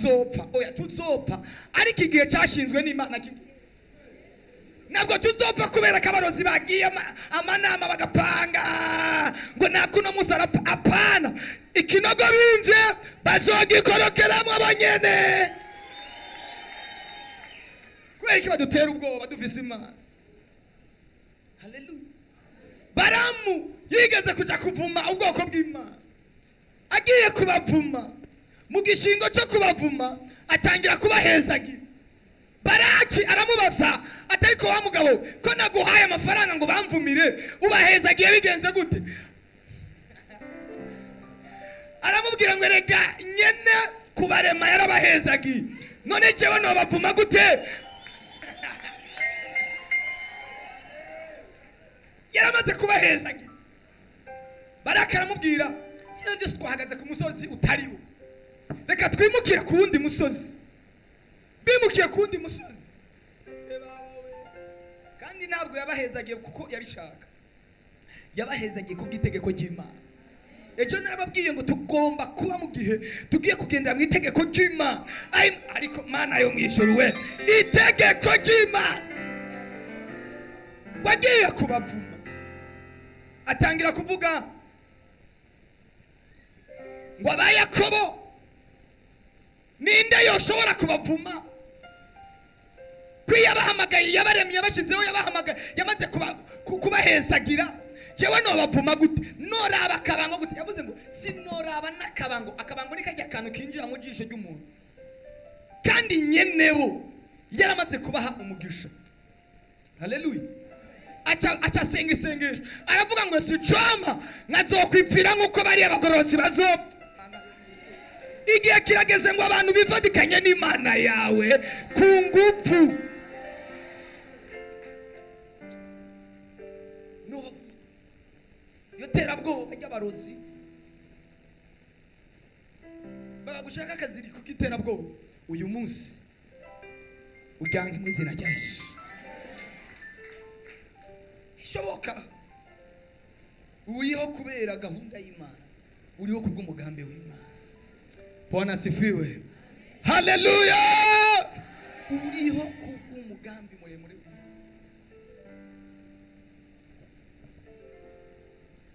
tuzopfa, oya tuzopfa, ariko igihe cyashinzwe n'Imana nabwo tuzopfa kubera ko abarozi bagiye amanama bagapanga ngo nakuno musarapfa. Apana, ikinogo binje bazogikorokeramo abanyene. Kubera ko badutera ubwoba dufise Imana. Haleluya. Baramu yigeze kuja kuvuma ubwoko bw'Imana, agiye kubavuma, mu gishingo cyo kubavuma atangira kubahezagira. Baraki aramubaza atari ko wa mugabo ko naguhaye amafaranga ngo bamvumire ubahezagiye bigenze gute? Aramubwira ngo rega nyene kubarema yarabahezagiye, none jewe no bavuma gute? Yaramaze kubahezagiye. Baraki aramubwira nje twahagaze ku musozi utariwo, reka twimukire ku wundi musozi. Bimukiye ku wundi musozi, kandi ntabwo yabahezagiye kuko yabishaka, yabahezagiye ku bw'itegeko ry'Imana. Ejo narababwiye ngo tugomba kuba mu gihe tugiye kugendera mu itegeko ry'Imana. Ariko Mana yo mwijuru we, itegeko ry'Imana. Wagiye kubavuma, atangira kuvuga ngo abayakobo ninde yoshobora kubavuma? Kwiyabahamagaye yabaremye yabashizeho, yabahamagaye yamaze kubahezagira. Jewe no bavuma gute? Noraba akabango gute? Yavuze ngo sinoraba nakabango. Akabango ni kajya kantu kinjira mu jisho ry'umuntu, kandi nyenebo yaramaze kubaha umugisha. Haleluya. Acha senga isengesho, aravuga ngo sicoma nkazokwipfira nkuko bari abagorozi bazopfa. Igihe kirageze ngo abantu bivadikanye n'Imana yawe ku ngufu. Yotera bwo y'abarozi bagagushaka akaziri kukitera bwo. Uyu munsi ujyange mu izina rya Yesu. Shoboka uriho kubera gahunda y'Imana, uriho kubw'umugambi w'Imana. Bwana sifiwe. Haleluya. Uriho kubw'umugambi muremure.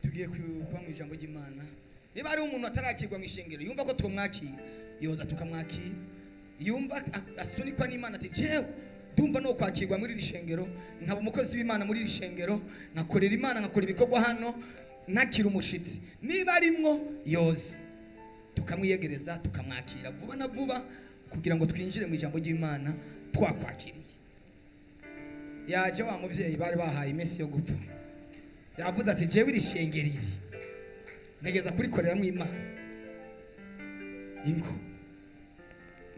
Tugiye kuba mu ijambo ry'Imana. Niba ari umuntu atarakirwa mu ishengero yumva ko twamwakira, yoza tukamwakira. Yumva asunikwa n'Imana ati jewe ndumva no kwakirwa muri iri shengero, nkaba umukozi w'Imana muri iri shengero, nakorera Imana, nkakora ibikorwa hano, nakira umushitsi. Niba arimwo yoza tukamwiyegereza, tukamwakira vuba na vuba kugira ngo twinjire mu ijambo ry'Imana twakwakiriye. Yaje wa muvyeyi bari bahaye iminsi yo gupfa, yavuze ati jewe iri shengeriri negeza kurikorera mu Imana. Ingo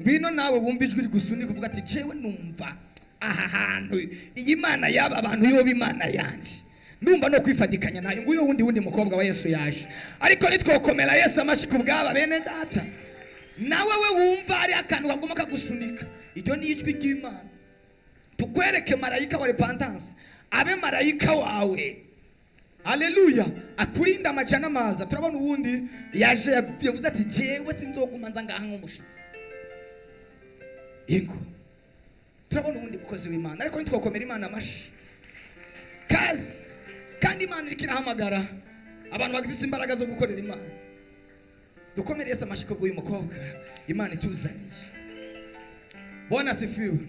ngwino nawe wumva ijwi rigusunika kuvuga ati jewe numva aha hantu iyi Mana yaba abantu yoba Imana yanje, ndumva no kwifadikanya nayo. Nguyo wundi mukobwa wa Yesu yaje, ariko nitwokomera Yesu amashi kubwaba bene data. Nawe we wumva ari akantu kagoma kagusunika, iryo ni ijwi ry'Imana. Tukwereke marayika wa repentance, abe marayika wawe. Haleluya. Akurinda amajana maza. Turabona uwundi yaje yavuze ati jewe sinzoguma nza ngaha nk'umushitsi. Ingo turabona uwundi mukozi w'Imana, ariko nitwokomera Imana amashi kazi, kandi Imana ikirahamagara abantu bagifise imbaraga zo gukorera Imana. Dukomere Yesu amashi ko uyu mukobwa Imana ituzaniye. Bwana sifiwe.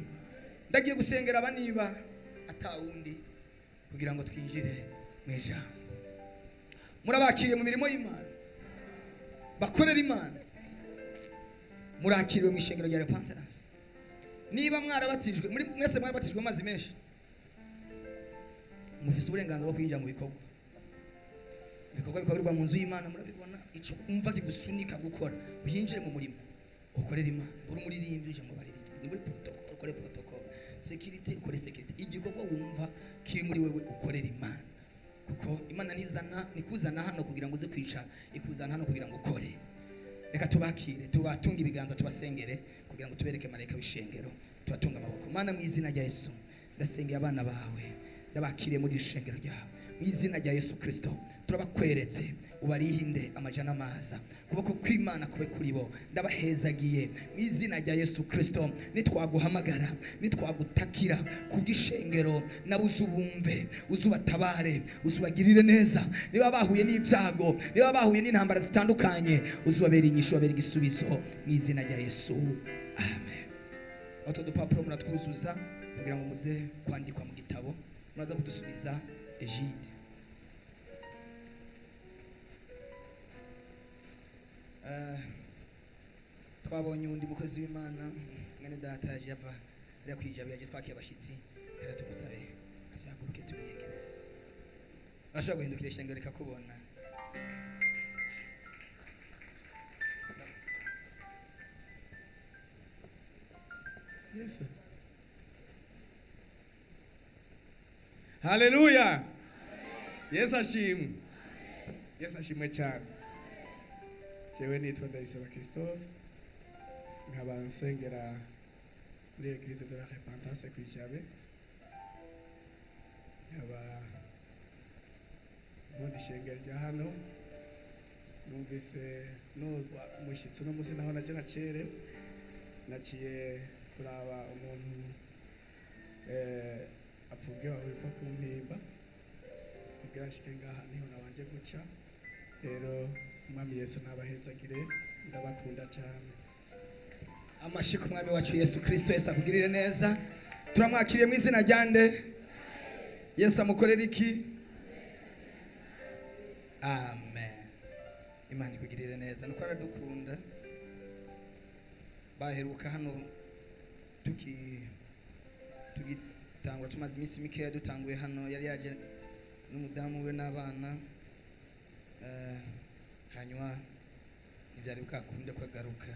Ndagiye gusengera abaniba atawundi kugira ngo twinjire mu ijambo. Murabakiriye mu mirimo y'Imana, bakorera Imana, murakiriwe mu ishengero rya repentance. Niba mwarabatijwe muri mwese mwarabatijwe amazi menshi, mufise uburenganzira bwo kwinjira mu bikorwa bikorwa mu nzu y'Imana. Murabibona ico umva kigusunika gukora, uyinjire mu murimo ukorera Imana. Uri umuririmbyi uje mu baririmbyi, ni muri protocol, ukore protocol, security ukore security. Igikorwa wumva kiri muri wewe ukorera Imana, kuko Imana nikuzana hano kugira ngo uze kwica, ikuzana hano kugira ngo ukore. Reka tubakire, tubatunga ibiganza, tubasengere kugira ngo tubereke marayika w'ishengero. Tubatunga amaboko. Mana mu izina rya Yesu ndasengeye abana bawe, ndabakiriye muri ishengero ryawe. mu izina rya Yesu Kristo turabakweretse ubarihinde amajana amaza kuboko kw'Imana kube kuri bo ndabahezagiye mu izina rya Yesu Kristo nitwaguhamagara nitwagutakira kubw'ishengero nabuzubumve uzubatabare uzubagirire neza niba bahuye n'ibyago niba bahuye n'intambara zitandukanye uzubabera inyishu babera igisubizo mu izina rya Yesu amen. Auto dupapuro muratwuzuza kugira ngo muze kwandikwa mu gitabo muraza kudusubiza Egide. Twabonye undi mukozi w'Imana mwene data yaje yava ari kwijabira yaje twakiye abashitsi rero tumusabe azaguruke tumwiyegereze ashobora guhindukira ishengero rikakubona. Yes. Haleluya. Yesu ashimwe. Yesu ashimwe cyane. Jewe nitwa Ndayisaba Christophe. Nkaba nsengera muri Église de la Repentance kwijabe. Nkaba muri shengero rya hano. Numvise umushitsi no musi naho naje nacere. Naciye kuraba umuntu apfuge wawe ipfa kumpimba kugira nshike ngaha niho nabanje guca. Rero umwami Yesu nabahezagire ndabakunda cyane. Amashi ku mwami wacu Yesu Kristo. Yesu akugirire neza. Turamwakiriye mu izina rya nde? Yesu amukorera iki? Amen. Imana ikugirire neza nuko aradukunda. Baheruka hano tugitangwa tumaze iminsi mikeya dutanguye hano yari yaje n'umudamu we n'abana hanyuma ibyari bwakunde kwagaruka.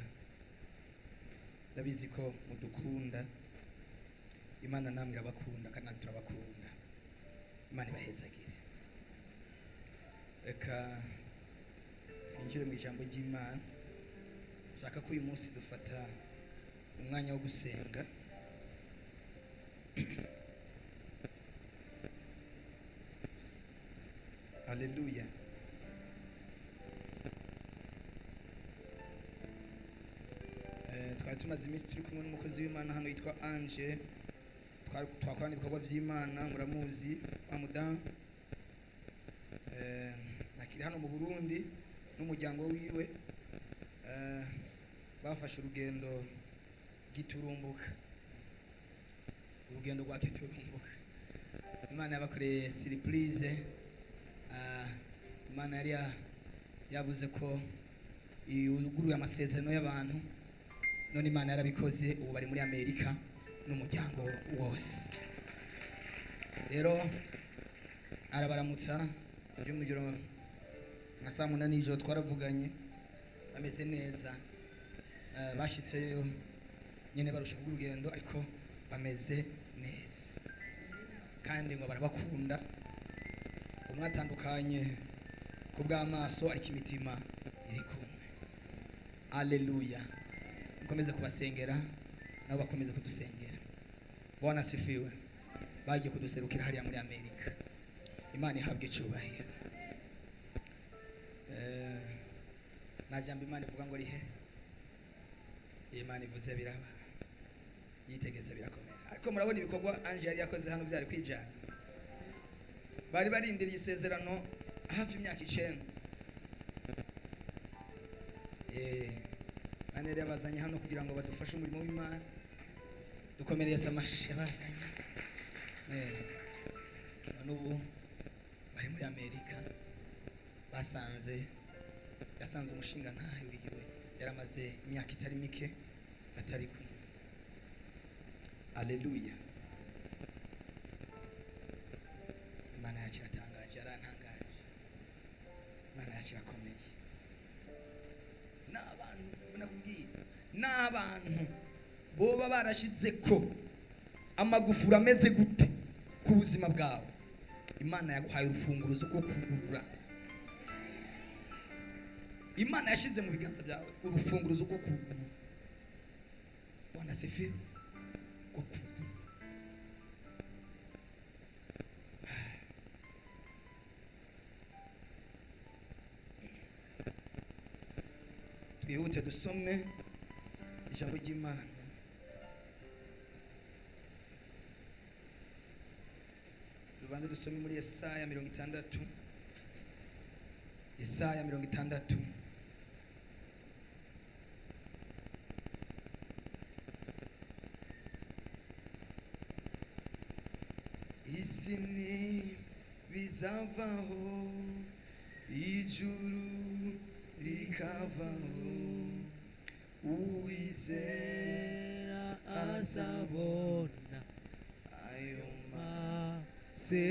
Ndabizi ko mudukunda. Imana namwe irabakunda kandi natwe turabakunda. Imana ibahezagire. Reka twinjire mu ijambo ry'Imana. Shaka ko uyu munsi dufata umwanya wo gusenga. Haleluya. Twari tumaze iminsi turi kumwe n'umukozi w'Imana hano yitwa Ange. Twakorana ibikorwa by'Imana muramuzi wa mudamu. Nakiri hano mu Burundi n'umuryango wiwe. Bafashe urugendo giturumbuka. Urugendo rwa giturumbuka. Imana yabakoreye surprise. Imana yari yavuze ko yuguruye amasezerano y'abantu. None Imana yarabikoze ubu bari muri Amerika n'umuryango wose. Rero arabaramutsa byo mujoro nka saa 8 n'ijoro twaravuganye bameze neza. Bashitse nyene barusha urugendo ariko bameze neza kandi ngo barabakunda. Umwatandukanye ku bw'amaso ariko imitima iri kumwe. Haleluya. Mukomeze kubasengera nabo bakomeze kudusengera. Bwana sifiwe. Bagiye kuduserukira hariya muri Amerika. Imana ihabwe icyubahiro. Najambo Imana ivuga ngo rihe. Imana ivuze biraba. Yitegetse birakomera. Ariko murabona ibikorwa Ange yari yakoze hano byari kwijana. Bari barindiriye isezerano hafi imyaka 9. Mane rero bazanye hano kugira ngo badufashe umurimo w'Imana. Dukomereye samashe bazanye. Nubu bari muri Amerika. Yasanze umushinga ntayo uriwe. Yaramaze imyaka itari mike batari kumwe. Haleluya. Imana yacu iratangaje, arantangaje. Imana yacu irakomeye. N'abantu boba barashize ko amagufuri ameze gute ku buzima bwawe. Imana yaguhaye urufunguruzo rwo kugurura. Imana yashize mu biganza byawe urufunguruzo rwo kugurura. Bwana sifiwe. twihute dusome ijambo ry'Imana. Tubanze dusome muri Yesaya 60. Yesaya 60. Isi bizavaho, ijuru rikavaho, uwizera azabona ayo masezerano.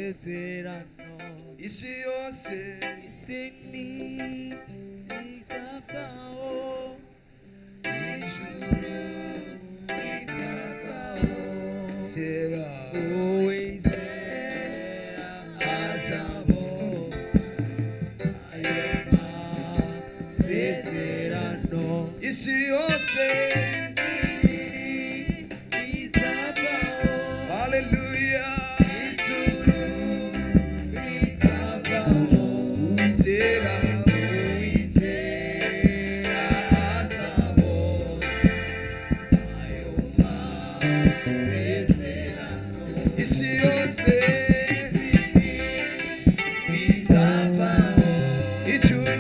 Isi yose bizavaho, ijuru rikavaho, uwizera isi yose bizavaho, haleluya, ijuru rikavaho, uwizera azabona ayo masezerano. Isi yose bizavaho, ijuru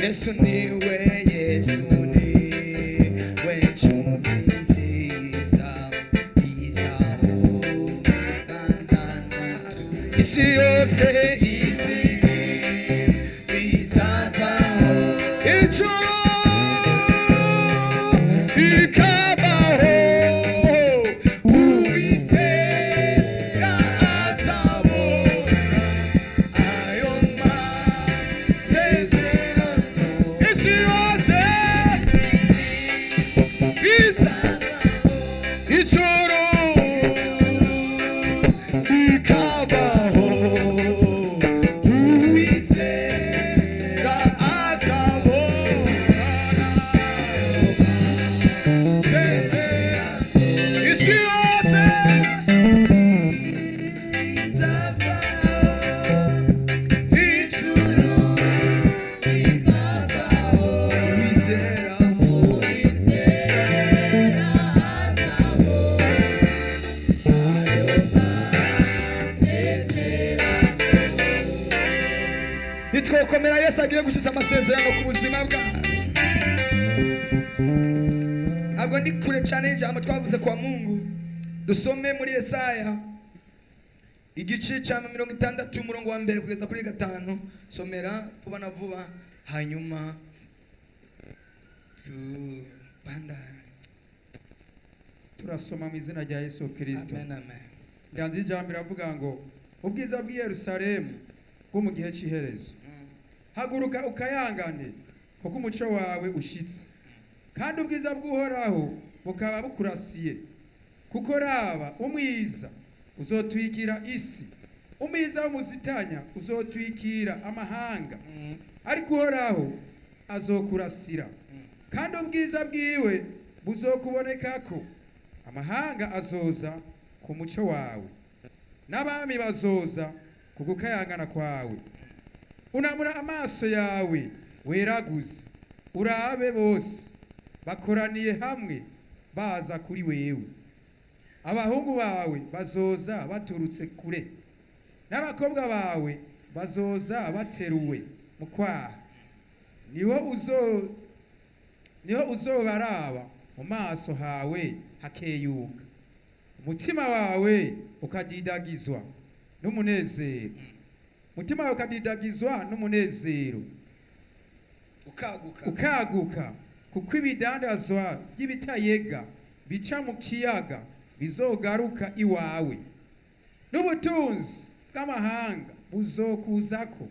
Yesu niwe nshuti nziza izaho isi yose bizavaho, ijuru rikavaho, uwizera azabona ayo masezerano. Isi yose bizavaho, ijuru rikavaho, uwizera azabona ayo masezerano. Isi yose bizavaho, ijuru rikavaho, uwizera azabona ayo masezerano. Nitwokomera Yesu agiye gukiza amasezerano ku buzima bwacu. Ntabwo ndi kure cyane y'ijambo twavuze kwa Mungu. Dusome muri Yesaya igice cya 60 umurongo wa mbere kugeza kuri 5. Somera vuba na vuba hanyuma turasoma mu izina rya Yesu Kristo. Amen, amen. Nganzi ijambo iravuga ngo ubwiza bw'i Yerusalemu bwo mu gihe cy'iherezo. Haguruka ukayangane kuko umuco wawe ushitse, kandi ubwiza bw'Uhoraho bukaba bukurasiye. Kuko raba umwiza uzotwikira isi, umwiza w'umuzitanya uzotwikira amahanga, ariko Uhoraho azokurasira, kandi ubwiza bwiwe buzokubonekako. Amahanga azoza ku muco wawe, n'abami bazoza ku gukayangana kwawe. Unamura amaso yawe weraguze, urabe bose bakoraniye hamwe baza kuri wewe. Abahungu bawe bazoza baturutse kure, n'abakobwa bawe bazoza bateruwe mu kwaha. Niho uzobaraba mu maso hawe hakeyuka, umutima wawe ukadidagizwa n'umunezero. Mutima wawe ukadidagizwa n'umunezero. ukaguka kuko ibidandazwa by'ibitayega bica mu kiyaga bizogaruka iwawe n'ubutunzi bw'amahanga buzokuzako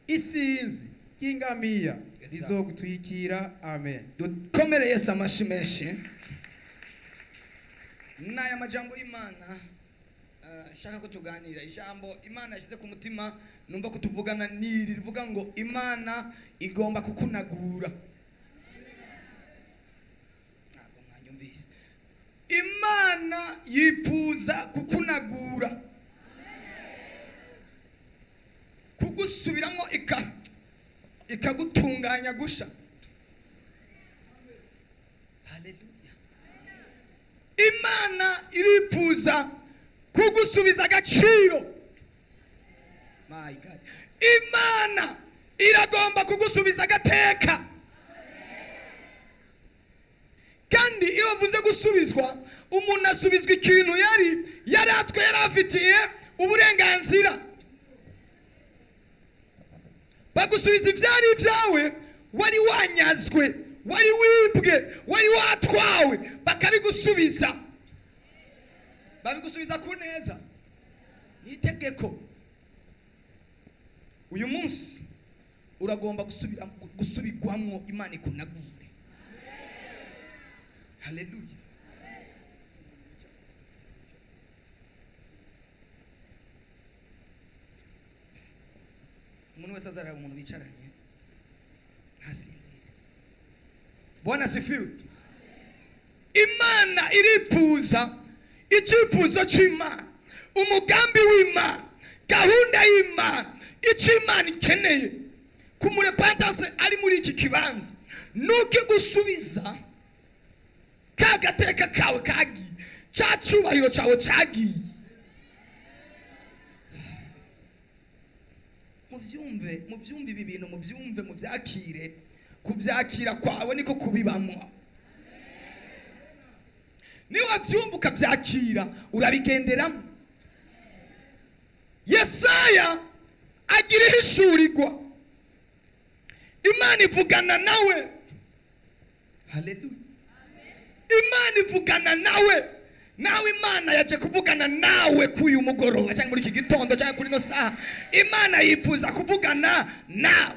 isinzi ry'ingamiya rizogutwikira. Amen. dukomere Yesu amashi menshi. n'aya majambo y'Imana shaka ko tuganira. Ijambo Imana yashyize ku mutima numva ko tuvugana n'iri rivuga ngo Imana igomba kukunagura. ntabwo mwanyumvise. Imana yifuza kukunagura, kugusubiramo ikagutunganya gusha. Haleluya. Imana irifuza kugusubiza agaciro. My God. Imana iragomba kugusubiza agateka. Kandi iyo bavuze gusubizwa, umuntu asubizwa ikintu yaratswe yarafitiye uburenganzira. Bagusubiza ibyari ibyawe, wari wanyazwe, wari wibwe, wari watwawe, bakabigusubiza. Babigusubiza ku neza. Ni itegeko. Uyu munsi uragomba gusubirwamo Imana ikunagure. Haleluya. Umuntu wese azaraba umuntu wicaranye ntasinzire. Bwana sifiwe. Imana irifuza icyifuzo cy'Imana, umugambi w'Imana, gahunda y'Imana, icyo Imana ikeneye ku murepentance ari muri iki kibanza nuko gusubiza ka gateka kawe kagiye, cya cyubahiro cyawe cyagiye. mubyumve ibi bintu, mubyumve, mubyakire. Kubyakira kwawe niko kubibamo. Niba byumva ukabyakira urabigenderamo. Yesaya agira ihishurirwa, Imana ivugana nawe. Haleluya. Imana ivugana nawe. Nawe Imana yaje kuvugana nawe kuyu mugoroba cyangwa muri iki gitondo cyangwa kuri no saha. Imana yifuza kuvugana nawe.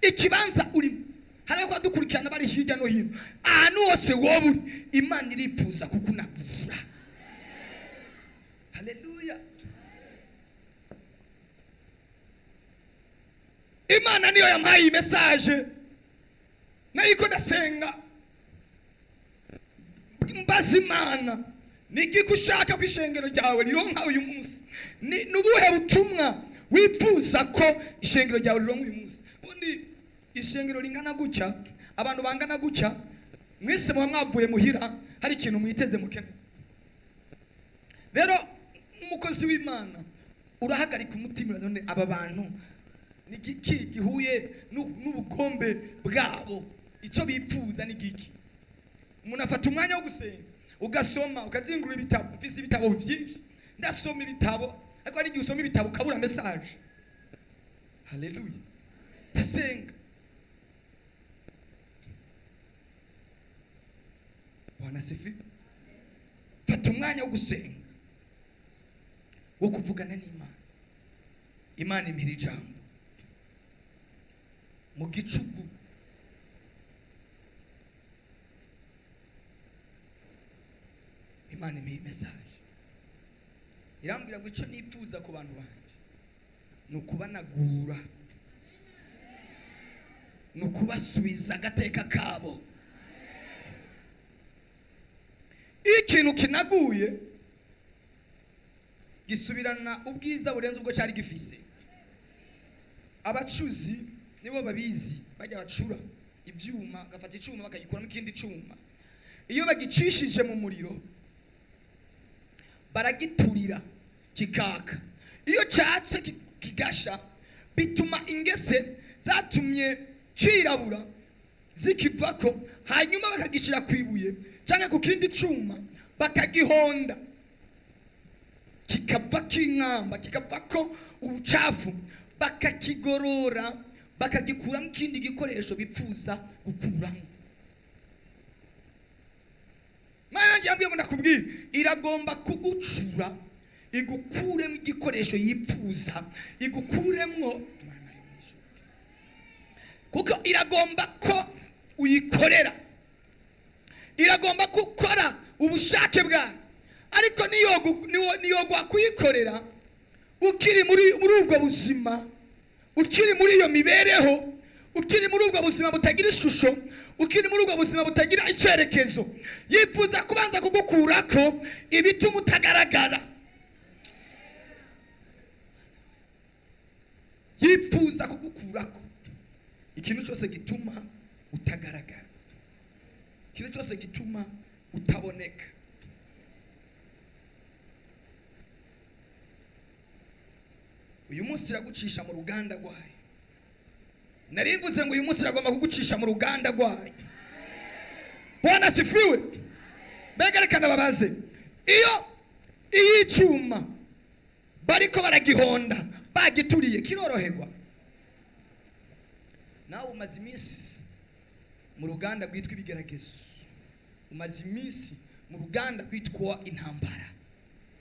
Ikibanza urimo, hari ko dukurikirana bari hirya no hino, ahantu hose wowe uri, Imana irifuza kukunagura. Haleluya. Imana niyo yampaye message, nariko ndasenga mbaza Imana, nigiki ushaka ku ishengero ryawe rironka uyu munsi? Nubuhe butumwa wifuza ko ishengero ryawe rironka uyu munsi? Undi ishengero ringana gutya, abantu bangana gutya, mwese muba mwavuye muhira, hari ikintu mwiteze mukene. Rero umukozi w'Imana urahagarika umutima, none aba bantu nigiki gihuye n'ubugombe bwabo, icyo bipfuza nigiki? Umuntu afata umwanya wo gusenga, ugasoma, ukazingurura ibitabo. Mfise ibitabo byinshi, ndasoma ibitabo, ariko ari igihe usoma ibitabo ukabura message. Haleluya. Ndasenga. Bwana sifi. Fata umwanya wo gusenga, wo kuvugana n'Imana. Imana impira ijambo mu gicugu. Imana impira message, irambwira ngo icyo nipfuza ku bantu banje ni ukubanagura, ni ukubasubiza agateka kabo. Iyo ikintu kinaguye gisubirana ubwiza burenze ubwo cyari gifise. Abacuzi nibo babizi, bajya bacura ibyuma, gafata icuma bakagikuramo ikindi cuma. Iyo bagicishije mu muriro baragiturira kikaka. Iyo cyatse kigasha, bituma ingese zatumye cirabura zikivako, hanyuma bakagishira kwibuye cyangwa ku kindi cuma bakagihonda, kikava kinkamba, kikavako ubucafu, bakakigorora bakagikuramo ikindi gikoresho bipfuza gukuramo. Mana njyambye ngo ndakubwira, iragomba kugucura igukuremo igikoresho yipfuza, igukuremo Mana y'ijuru, kuko iragomba ko uyikorera, iragomba gukora ubushake bwayo, ariko niyo kuyikorera ukiri muri ubwo buzima, ukiri muri iyo mibereho, ukiri muri ubwo buzima butagira ishusho, ukiri muri ubwo buzima butagira icyerekezo, yifuza kubanza kugukurako ibituma utagaragara, yifuza kugukurako ikintu cyose gituma utagaragara, ikintu cyose gituma utaboneka. Uyu munsi iragucisha mu ruganda rwayo. Narivuze ngo uyu munsi iragomba kugucisha mu ruganda rwayo. Bwana sifiwe. Mbega reka babaze, iyo icyuma bariko baragihonda bagituriye kiroroherwa? Nawe umaze iminsi mu ruganda rwitwa ibigeragezo, umaze iminsi mu ruganda rwitwa intambara.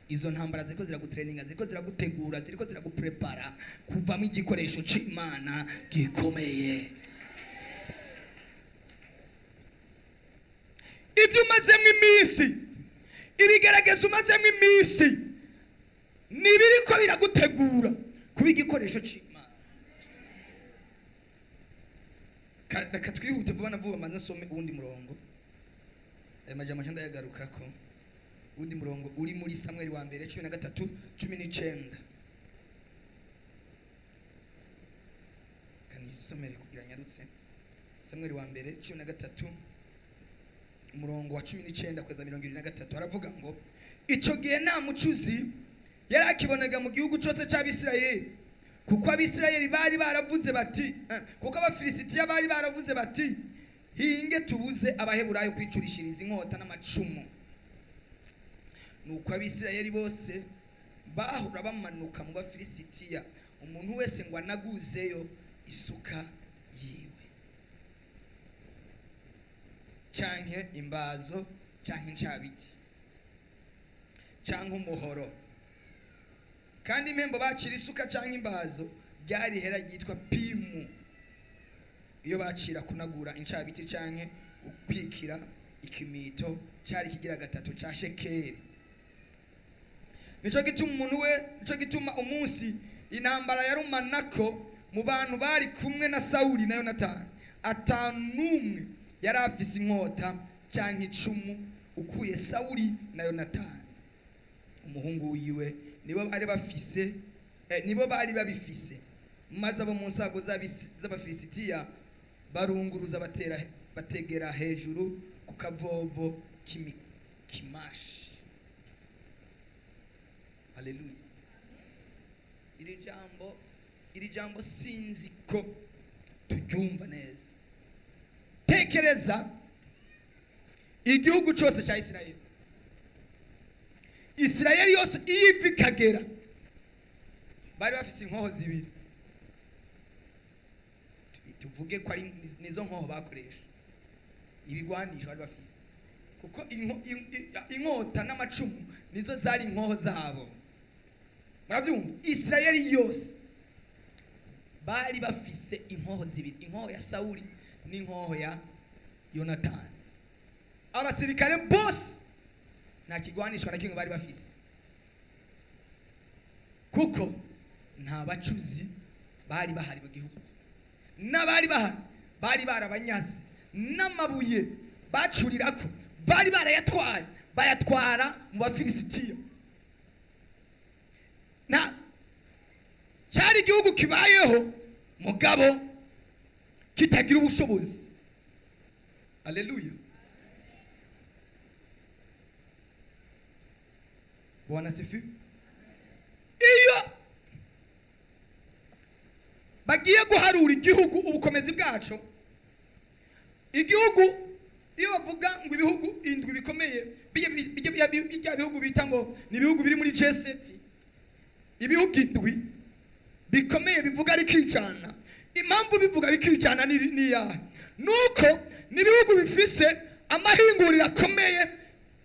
Izo ntambara ziriko ziragutraininga, ziriko ziragutegura, ziriko ziraguprepara kuvamo igikoresho c'Imana gikomeye. Ibyo umazemo iminsi, ibigeragezo umazemo iminsi, nibiriko biragutegura kuba igikoresho c'Imana. Reka twihute vuba na vuba manza some uwundi murongo. Aya majambo cyanda yagarukako. Undi murongo uri muri Samuel wa mbere 13:19. Kanisomere kugira nyarutse. Samuel wa mbere 13 umurongo wa 19 kweza 23 haravuga ngo ico gihe nta mucuzi yari akibonega mu gihugu cyose cy'Abisirayeli, kuko Abisirayeli bari baravuze bati kuko Abafilisitiya bari baravuze bati hinge tubuze Abaheburayo kwicurishiriza inkota n'amacumu. Nuko Abisirayeli bose bahura bamanuka mu Bafilisitiya, umuntu wese ngo anaguzeyo isuka yiwe canke imbazo canke incabiti canke umuhoro. Kandi impembo bacira isuka canke imbazo byari hera ryitwa pimu, iyo bacira kunagura incabiti canke ukwikira ikimito cyari kigira gatatu ca shekeri. Nico gituma umunsi intambara yarumanako mu bantu bari kumwe na Sauli na Yonatani, atanumwe yari afise inkota canke icumu ukuye Sauli na Yonatani umuhungu wiwe, nibo bari babifise. Maze abo mu nsago z'Abafilisitiya barunguruza bategera hejuru ku kavovo k'Imikimashi. Haleluya. Iri jambo sinzi ko turyumva neza. Tekereza igihugu cyose cya Isirayeli. Isirayeli yose iyivikagera bari bafise inkoho zibiri. Tuvuge ko ari nizo nkoho bakoresha. Ibigwanisho bari bafise. Kuko inkota n'amacumu nizo zari inkoho zabo. Murabyumva? Isirayeli yose bari bafise inkoho zibiri, inkoho ya Sauli n'inkoho ya Yonatani. Abasirikare bose nta kigwanishwa na kimwe bari bafise, kuko nta bacuzi bari bahari mu gihugu. N'abari bahari bari barabanyaze, n'amabuye bacurirako bari barayatwaye, bayatwara mu Bafilisitiya. Cyari igihugu kibayeho mugabo kitagira ubushobozi. Haleluya. Bwana sifiwe. Iyo bagiye guharura igihugu ubukomezi bwacu, igihugu iyo bavuga ngo ibihugu indwi bikomeye bijya bihugu bita ngo ni ibihugu biri muri G7, ibihugu indwi bikomeye bivuga ari kicana, impamvu bivuga bikijana niyahe nuko n'ibihugu bifise amahinguriro akomeye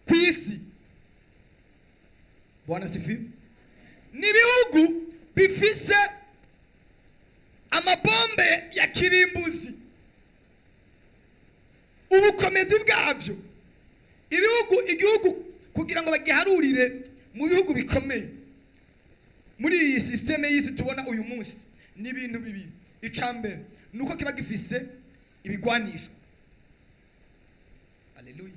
ku isi. Bwana sifiwe. N'ibihugu bifise amabombe ya kirimbuzi, ubukomezi bwabyo. Igihugu kugira ngo bagiharurire mu bihugu bikomeye muri iyi systeme y'isi tubona uyu munsi ni ibintu bibiri. Icambere nuko kiba gifise ibigwanisho. Haleluya.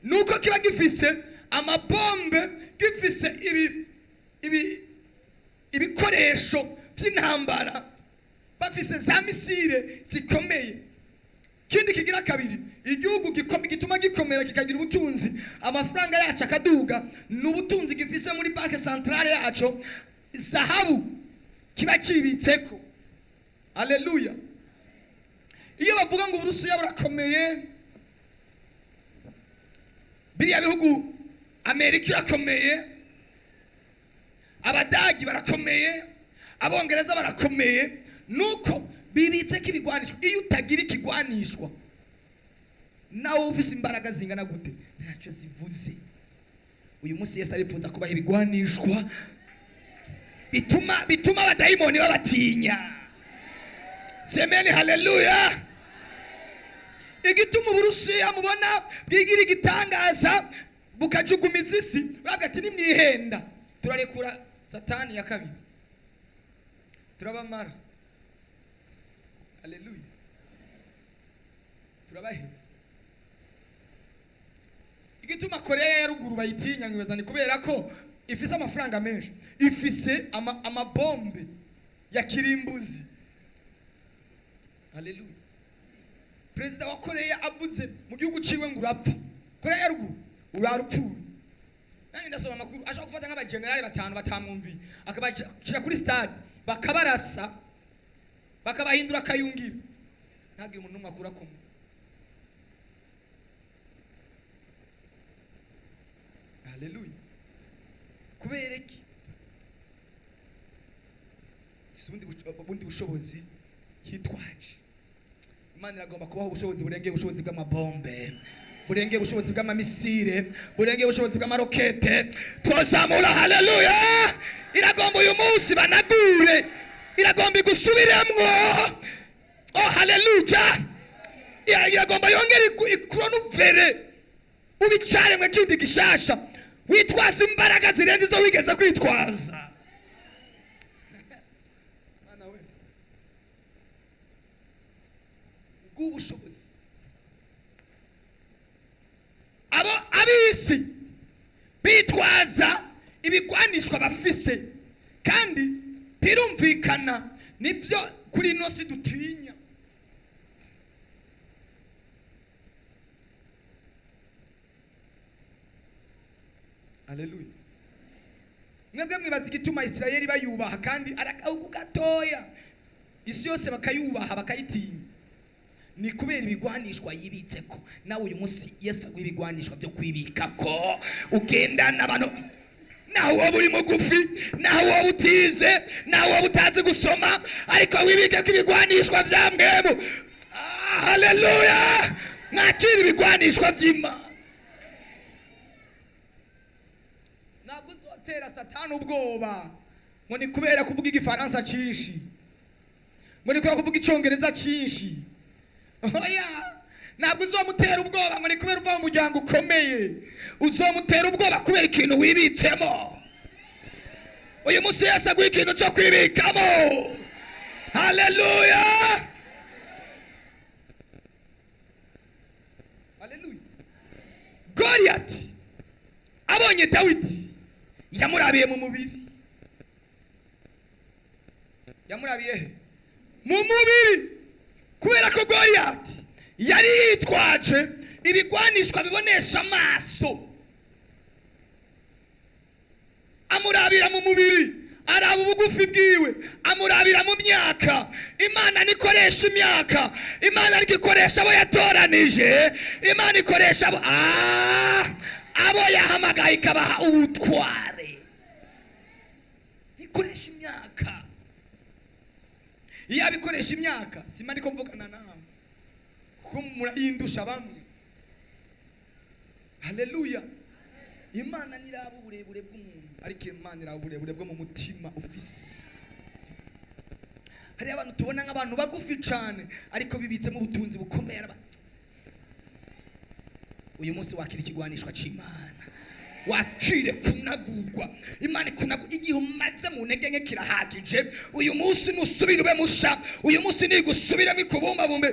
Nuko kiba gifise amabombe, gifise ibikoresho by'intambara, bafise za misile zikomeye. Kindi kigira kabiri, igihugu gituma gikomera kikagira ubutunzi, amafaranga yacu akaduga, n'ubutunzi gifise muri banke centrale yacu, zahabu kiba kibitseko. Haleluya. Iyo bavuga ngo Uburusiya burakomeye, biriya bihugu Amerika irakomeye, Abadagi barakomeye, Abongereza barakomeye, nuko bibitse kibigwanishwa. Iyo utagira ikigwanishwa nawe ufise imbaraga zingana gute ntacyo zivuze. Uyu munsi Yesu arifuza kubaha ibigwanishwa bituma abadayimoni babatinya. Semeni haleluya. Igituma Uburusiya mubona bwigira igitangaza bukajugumiza isi, bavuga ati nimwihenda turarekura Satani ya kabiri turabamara. Haleluya. Turabaheza. Igituma Korea ya ruguru bayitinya ngibaza ni kubera ko ifise amafaranga menshi, ifise amabombe ya kirimbuzi. Haleluya. Perezida wa Korea avuze mu gihugu ciwe ngo urapfa. Korea ya ruguru urarupfu. Nange ndasoma amakuru ashaka gufata nk'abagenerali batanu batamwumviye, akabashira kuri stade bakabarasa, bakabahindura akayungira, ntagire umuntu n'umwe akura kumwe. Haleluya. Kubera iki? Ubundi bushobozi hitwaje. Imana iragomba kubaho ubushobozi burengeye ubushobozi bw'amabombe, burengeye ubushobozi bw'amamisire, burengeye ubushobozi bw'amarokete. Twozamura. Haleluya. Iragomba uyu munsi banagure, iragomba igusubiremwo. Oh haleluya. Iragomba yongere ikuronuvere, ubicaremwe kindi gishasha, witwaza imbaraga zirenze izo wigeze kwitwaza. Ubushobozi abisi bitwaza ibigwanishwa bafise, kandi birumvikana nibyo kuri ino si dutinya. Haleluya. Mwebwe mwibaza igituma Isirayeli bayubaha kandi arakahugu gatoya, isi yose bakayubaha bakayitinya? Ni kubera ibigwanishwa yibitseko. Nawe uyu munsi Yesu aguha ibigwanishwa byo kwibikako, ugendana abantu, naho wowe uri mugufi, naho wowe utize, naho wowe utazi gusoma, ariko wibikeko ibigwanishwa vya mwemu. Haleluya. Mwakira ibigwanishwa by'Imana. Ntabwo uzotera Satani ubwoba ngo ni kubera kuvuga igifaransa cinshi, ngo ni kubera kuvuga icongereza cinshi. Oya, ntabwo uzomutera ubwoba ngo ni kubera uva mu muryango ukomeye. Uzomutera ubwoba kubera ikintu wibitsemo. Uyu munsi Yesu aguha ikintu cyo kwibikamo. Haleluya. Haleluya. Goliath abonye Dawidi yamurabiye mu mubiri. Yamurabiye he? Mu mubiri. Kubera ko Goliath yari yitwaje ibigwanishwa bibonesha amaso, amurabira mu mubiri, araba ubugufi bwiwe, amurabira mu myaka. Imana nikoresha imyaka, Imana nikoresha abo yatoranije, Imana ikoresha abo yahamagaye ikabaha ubutware. Ikoresha imyaka. iyo abikoresha imyaka sima ariko mvugana nawe kuko murayindusha bamwe. Haleluya. Imana niraba uburebure bw'umuntu ariko Imana iraba uburebure bwo mu mutima ufise. Hari abantu tubona nk'abantu bagufi cyane ariko bibitsemo ubutunzi bukomeye. Uyu munsi wakira ikigwanishwa cy'Imana, wakire kunagurwa. Imana kunagurwa igihe umaze mu ntege nke kirahagije. Uyu munsi nusubira ube musha, uyu munsi nigusubiramo ikubumbabumbe.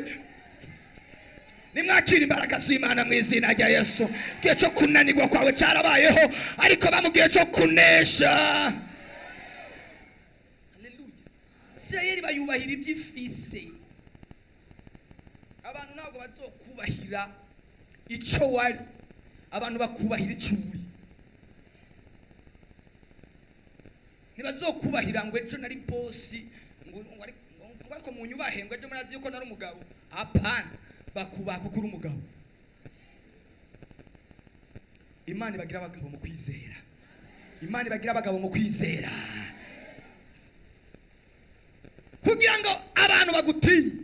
Nimwakira imbaraga z'Imana mu izina rya Yesu. Igihe cyo kunanirwa kwawe cyarabayeho ariko bamugiye cyo kunesha. Haleluya. Isirayeli bayubahira iby'ifise. Abantu ntabwo bazokubahira icyo wari, abantu bakubahira icyo uri. Ntibazokubahira ngo ejo nari bosi ngo ariko munyubahe ngo ejo murazi yuko nari umugabo. Apana, bakubaha kuko uri umugabo. Imana ibagira abagabo mu kwizera. Imana ibagira abagabo mu kwizera kugira ngo abantu bagutinye.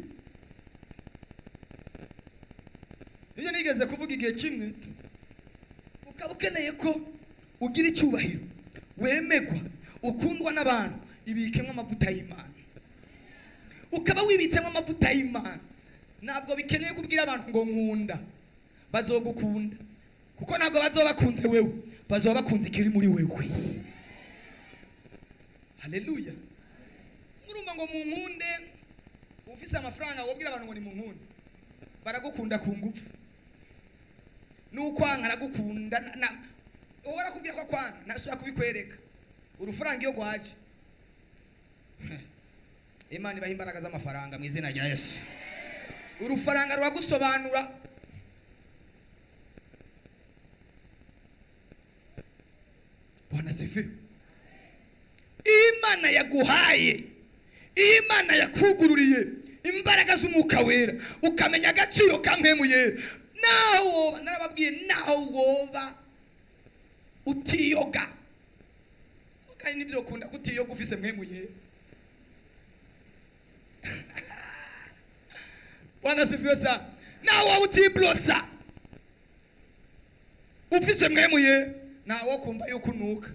Iyo nigeze kuvuga igihe kimwe, ukaba ukeneye ko ugira icyubahiro, wemegwa, ukundwa n'abantu, ibikemwe amavuta y'Imana. Ukaba wibitsemo amavuta y'Imana, ntabwo bikeneye kubwira abantu ngo nkunda. Bazogukunda kuko ntabwo bazoba bakunze wewe, bazoba bakunze ikiri muri wewe. Haleluya. Murumva ngo munkunde, ufise amafaranga wobwira abantu ngo ni munkunde, baragukunda ku ngufu. Nuko aragukunda uhora kubwira ko kwana nasubira kubikwereka urufaranga iyo gwaje. Imana ibaha imbaraga z'amafaranga mu izina rya Yesu. Urufaranga ruragusobanura. Bwana sifi. Imana yaguhaye, Imana yakugururiye imbaraga z'umwuka wera, ukamenya agaciro kamwe yera. Naho narababwiye naho woba utiyoga, kandi nibyo ukunda kutiyoga ufise mwe yera. Bwana sifiwe sana. Naho utiblosa ufise mwe yera, naho kumva yuko unuka.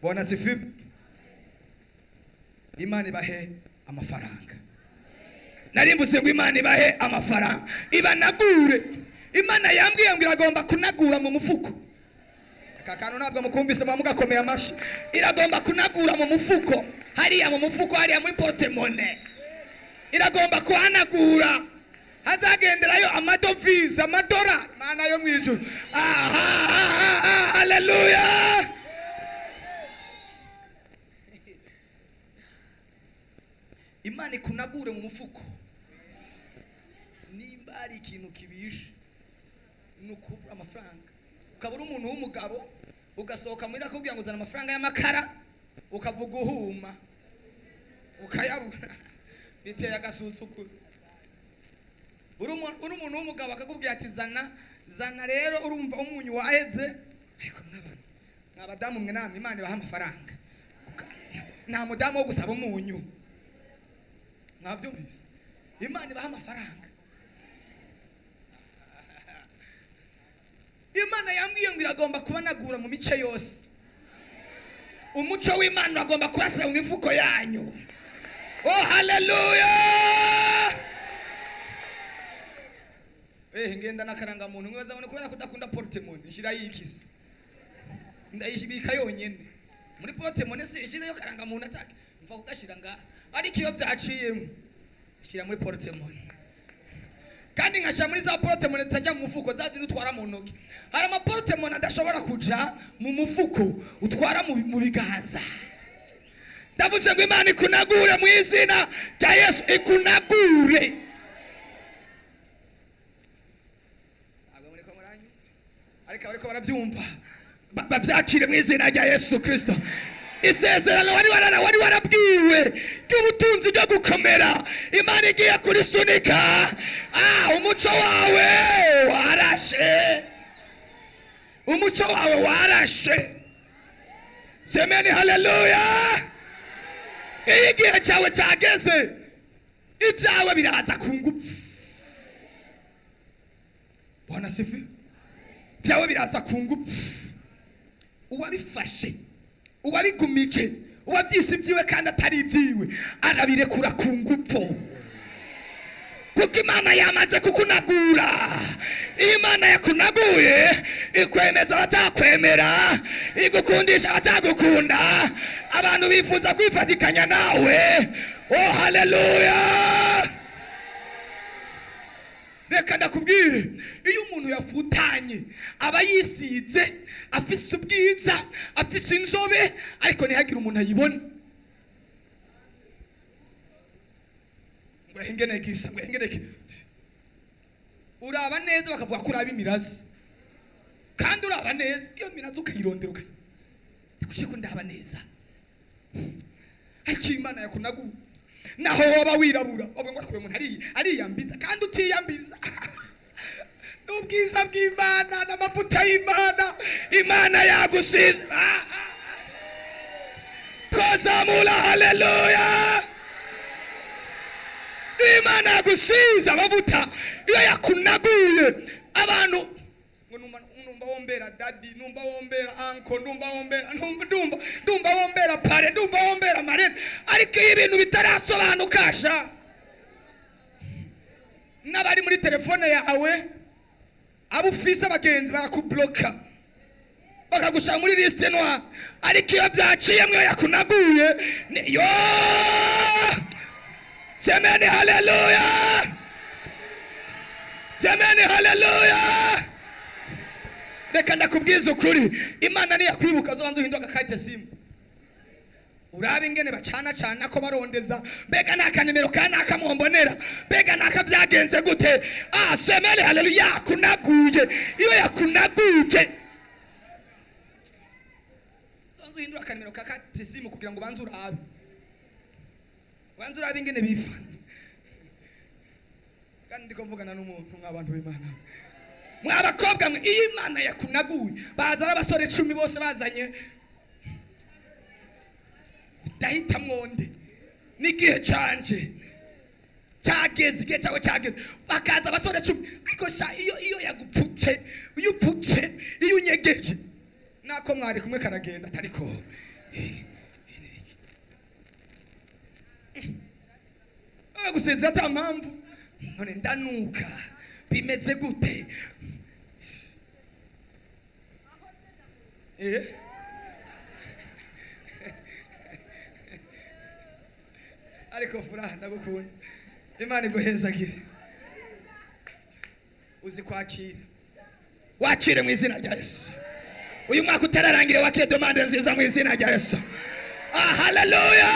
Bwana sifiwe. Imana ibahe amafaranga. Narimbuze ngo Imana ibahe amafaranga, ibanagure. Imana yambwiye ngo iragomba kunagura mu mufuko. Aka kantu ntabwo mukumvise mugakomeye amashi. Iragomba kunagura mu mufuko, hariya mu mufuko, hariya muri portemone. Iragomba kuhanagura, hazagenderayo amadovize, amadolari, Mana yo mwijuru. Haleluya. Imana ikunagure mu mufuko. Nimba ari ikintu kibishe nukubura amafaranga, ukabura umuntu w'umugabo, ugasohoka muri akubwira ngo uzana amafaranga y'amakara, ukavuga uhuma, ukayabura, biteye agasuzuguro. Uri umuntu w'umugabo akakubwira ati zana rero, urumva umunyu waheze. Ariko mwabadamu mwe namwe Imana ibaha amafaranga, nta mudamu wo gusaba umunyu. Mwabyumvise? Imana ibaha amafaranga. Imana yambwiye ngo iragomba kubanagura mu mice yose. Umuco w'Imana uragomba kurasira mu mifuko yanyu. Oh haleluya. Ngenda nakaranga muntu mwazabone kubera kudakunda portemone, ishira yikisa. Ndayishibika yonyene. Muri portemone se ishira yo karanga muntu atake. Mva kugashira nga. Ariko iyo byaciyemo shira muri portemone. Kandi nkasha muri za portemone zitajya mu mufuko, zazi dutwara mu ntoki. Hari ama portemone adashobora kuja mu mufuko, utwara mu biganza. Ndavuze ngo Imana ikunagure mu izina rya Yesu, ikunagure. Ariko bariko barabyumva, babyakire mu izina rya Yesu Kristo. isezerano wari warabwiwe ry'ubutunzi ryo gukomera Imana igiye kurisunika. Umuco wawe warashe, umuco wawe warashe. Semeni haleluya. Iyo igihe cyawe cyageze ibyawe biraza ku ngufu. Bwana sifi. Byawe biraza ku ngufu. Uwabifashe, uwabigumije, uwabyise ibyiwe kandi atari ibyiwe arabirekura ku ngufu. Kuko Imana yamaze kukunagura. Imana yakunaguye ikwemeza abatakwemera, igukundisha abatagukunda, abantu bifuza kwifatikanya nawe. Oh haleluya. Reka ndakubwire, iyo umuntu yafutanye aba yisize, afise ubwiza, afise inzobe, ariko ntihagire umuntu ayibona. Ngwengenekisa, ngwengeneke. Uraba neza bakavuga ko uraba imirazi. Kandi uraba neza, iyo mirazi ukayirondera kuki ko ndaba neza. Ariko Imana yakunaguye. Naho woba wirabura, bavuga ngo akwiye umuntu ariyambiza kandi utiyambiza. N'ubwiza bw'Imana n'amavuta y'Imana, Imana yagusize. Twazamura haleluya. Imana yagusize amavuta iyo yakunaguye. Abantu ngo numva wombera daddy, numva wombera uncle, numva wombera pare, numva wombera marene, ariko ibintu bitarasobanuka sha. N'abari muri telefone yawe abufise abagenzi barakubloka bakagusha muri liste noire, ariko iyo byaciye mwe yakunaguye yo. Semeni haleluya. Semeni haleluya. Reka ndakubwiza ukuri, Imana ni yakwibuka zobanza uhinduka kayite simu. Urabe ingene bacana ko barondeza, mbega naka nimero kana akamumbonera, mbega naka byagenze gute. Semeni haleluya. Yakunaguye, iyo yakunaguje zobanza uhinduka kanimero ka kayite simu kugira ngo banze urabe. Banze urabe ingene bifana. Kandi ndiko mvugana n'umuntu nk'abantu b'Imana. Mwabakobwa mwe, iyo Imana yakunaguye baza abasore 10 bose bazanye dahita mwonde n'igihe canje cyageze, igihe cyawe cyageze, bakaza abasore 10. Ariko sha iyo yagupfuce, iyo upfuce, iyo unyegeje nako mwari kumwe karagenda atariko gusenza ata mpamvu. None ndanuka bimeze gute? Ariko furaha ndagukunda. Imana iguhezagire. Uzi kwakira, wakire mu izina rya Yesu. Uyu mwaka utararangire wakire demande nziza mu izina rya Yesu. Haleluya.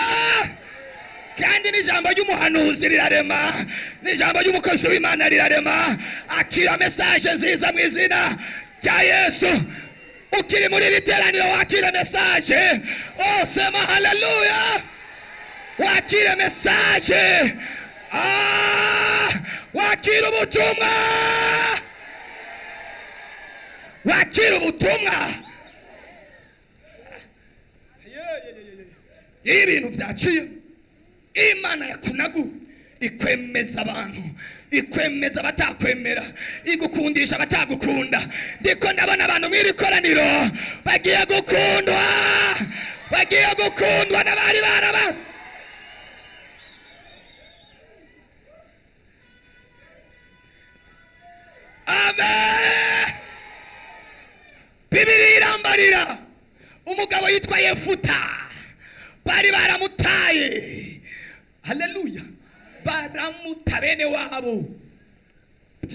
Kandi n'ijambo ry'umuhanuzi rirarema, n'ijambo ry'umukozi w'Imana rirarema. Akira message nziza mu izina rya Yesu. Ukiri muri biteraniro wakire message. Sema haleluya. Wakire message. Wakire ubutumwa. Wakire ubutumwa. Ibintu byaciye. Imana yakunaguye ikwemeza abantu, ikwemeza abatakwemera, igukundisha abatagukunda. Ndiko ndabona abantu mw'iri koraniro bagiye gukundwa n'abari barabaze. Amen. Bibiri irambarira umugabo yitwa Yefuta, bari baramutaye. Haleluya. Baramuta bene wabo,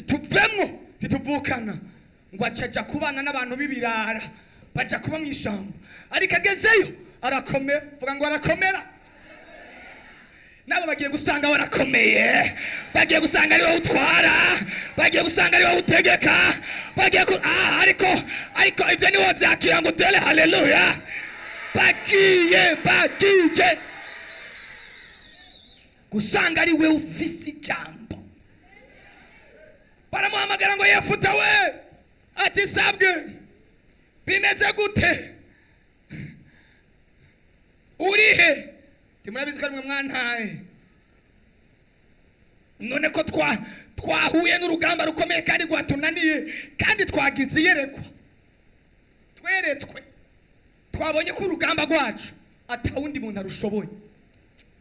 tuvemwo tituvukana, ngo acaja kubana n'abantu b'ibirara, baja kuba mu ishyamba. Ariko agezeyo arakomera. Vuga ngo arakomera. Nabo bagiye gusanga warakomeye, bagiye gusanga ari wowe utwara, bagiye gusanga ari wowe utegeka, bagiye ariko ibyo ni wowe byakira ngo utere haleluya. bagiye gusanga ari we ufise ijambo. Baramuhamagara ngo Yefuta we, ati sabwe bimeze gute, urihe? Timurabizi ko ari mwe mwantaye, none ko twahuye n'urugamba rukomeye kandi rwatunaniye kandi twagize iyerekwa, tweretswe, twabonye ko urugamba rwacu atawundi muntu arushoboye.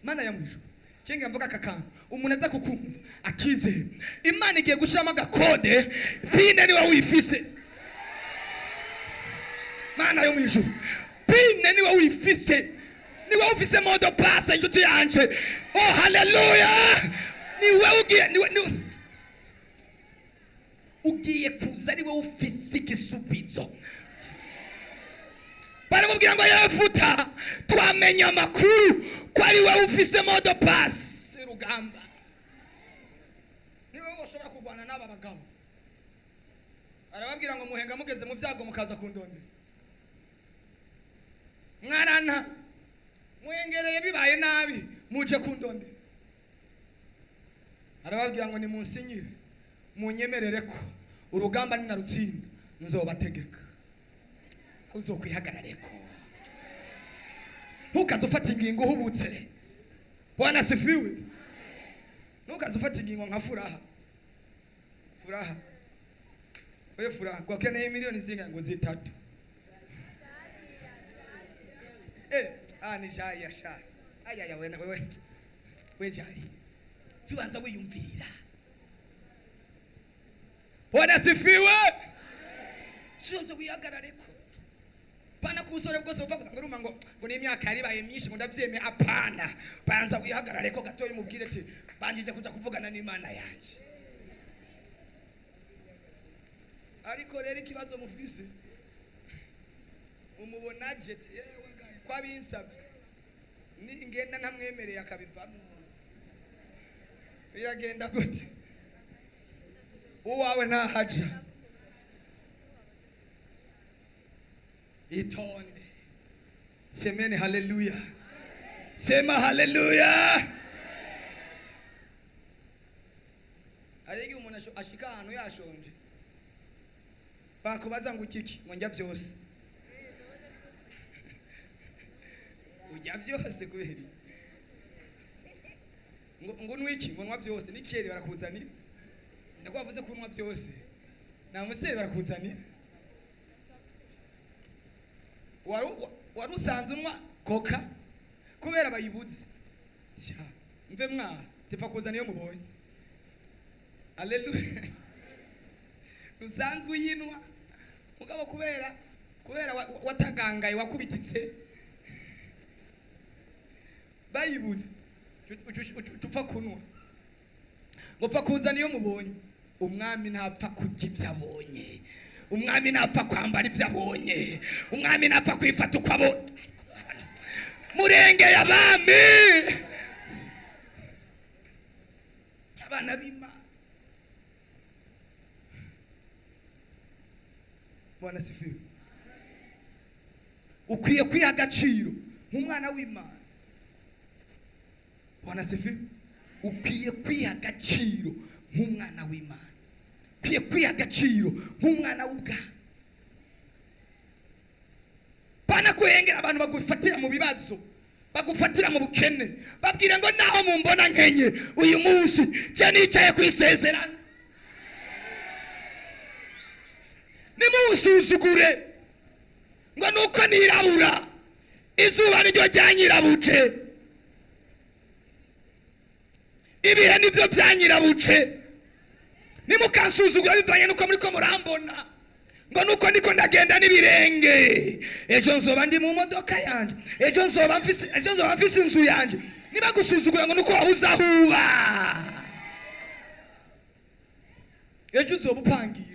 Mana ya mwijuru, cyenge mvuga akakantu umuntu aza kukumva akizeye, Imana igiye gushiramo agakode, bine niwe wifise. Mana yo mwijuru, bine niwe wifise, niwe ufise modo pass inshuti yanje. Oh haleluya, ugiye kuza niwe ufise igisubizo. Baramubwira ngo Yefuta, twamenye amakuru ko ari we ufise modo pass urugamba, niwe ushobora kurwana n'aba bagabo. Arababwira ngo muhenga mugeze mu byago mukaza kundondera, mwarana muhengereye bibaye nabi muje kundondera. Arababwira ngo nimunsinyire munyemerere ko urugamba ninarutsinda nzobategeka, uzokwihagarareko, ntukazufata ingingo uhubutse. Bwana asifiwe. Ntukazufata ingingo nka Furaha. Oye Furaha, kwa keneye milioni zinga ngo zitatu. Ni jaya sha. Aya we jaya. Sibanza wiyumvira. Bwana asifiwe. Sibanza wihagarareko. Pana kusore bwose uva kuzanguruma ngo ni imyaka yari baye myinshi ngo ndavyeme. Apana, banza wihagarareko gatoyi mubwire ati banjije kuja kuvugana n'Imana yanje. Ariko rero ikibazo mufise umubona jet yewe gaye kwa binsabye ni ngenda ntamwemereye akabivamo. Biragenda gute? Uwawe nta haja. Itonde. Semeni haleluya. Sema haleluya. Ariko umuntu ashika ahantu yashonje, bakubaza ngo ukiki, ngo njya byose. Ujya byose kubera ngo nwiki, ngo nwa byose. Nikere barakuzanira, ndako bavuze ko nwa byose, na musere barakuzanira. Wari usanze unwa koka kubera bayibuze, mve mwa tifa kuzana iyo mubonye. Haleluya. Usanzwe uyinwa mugabo kubera watagangaye wakubititse bayibuze, tupfa kunwa ngo pfa kuzana iyo mubonye. Umwami ntapfa kurya ibyo abonye, umwami ntapfa kwambara ibyo abonye, umwami ntapfa kwifata uko abonye. Murengeye abami, abana b'Imana. Bwana sifiwe. Ukwiye kwiha agaciro nk'umwana w'Imana. Bwana sifiwe. Ukwiye kwiha agaciro nk'umwana w'Imana, ukwiye kwiha agaciro nk'umwana w'ubwami. Bana kuhengera abantu bagufatira mu bibazo, bagufatira mu bukene, babwira ngo naho mumbona nkenye uyu munsi je nicaye kwisezerana. Nimusuzugure ngo nuko nirabura, izuba niryo ryanyirabuce, ibihe nibyo byanyirabuce. Nimukansuzugura bivanye nuko muri ko murambona ngo nuko niko ndagenda n'ibirenge. Ejo nzoba ndi mu modoka yanje, ejo nzoba mfise inzu yanje. Niba gusuzugura ngo nuko wabuza huba, ejo uzoba upangisha.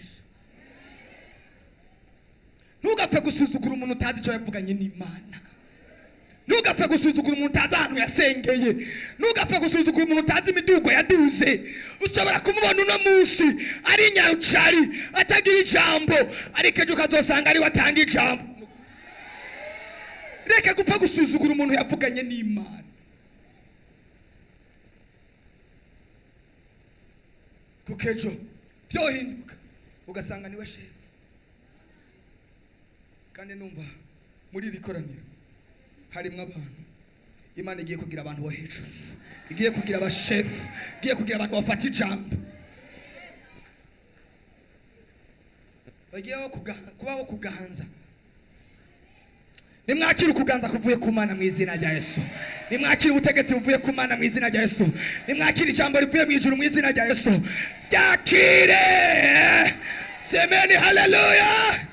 Ntugapfe gusuzugura umuntu utazi icyo yavuganye n'Imana. Ntugapfe gusuzugura umuntu utazi ahantu yasengeye. Ntugapfe gusuzugura umuntu utazi imidugo yaduze. Ushobora kumubona uno munsi ari nyarucari atagira ijambo, ariko ejo ukazosanga ari watanga ijambo. reka gupfa gusuzugura umuntu yavuganye n'Imana. Kukejo byohinduka ugasanga niwe shefu. Kandi numva muri iri koraniro harimo abantu Imana igiye kugira abantu bo hejuru, igiye kugira abashefu, igiye kugira abantu bafata ijambo, bagiye kubaho kuganza. Nimwakira ukuganza kuvuye ku Mana mu izina rya Yesu. Nimwakira ubutegetsi buvuye ku Mana mu izina rya Yesu. Nimwakira ijambo rivuye mu ijuru mu izina rya Yesu. Yakire. Semeni haleluya.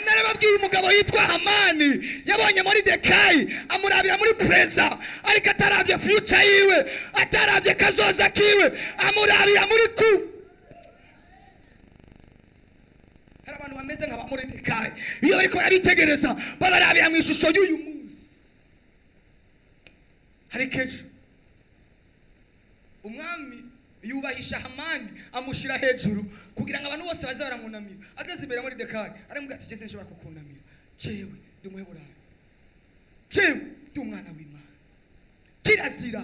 Narababwiye umugabo yitwa Hamani yabonye Moridekayi amurabira muri preza, ariko atarabye future yiwe, atarabye kazoza kiwe, amurabira muri ku. Hari abantu bameze nka Moridekayi, iyo bariko barabitegereza babarabira mu ishusho y'uyu munsi. Hari kejo umwami yubahisha Hamani amushira hejuru kugira ngo abantu bose baze baramunamira. Ageze imbere muri Moridekayi aramubwira ati geze nshobora kukunamira, jewe ndi umuheburayo, jewe ndi umwana w'Imana, kirazira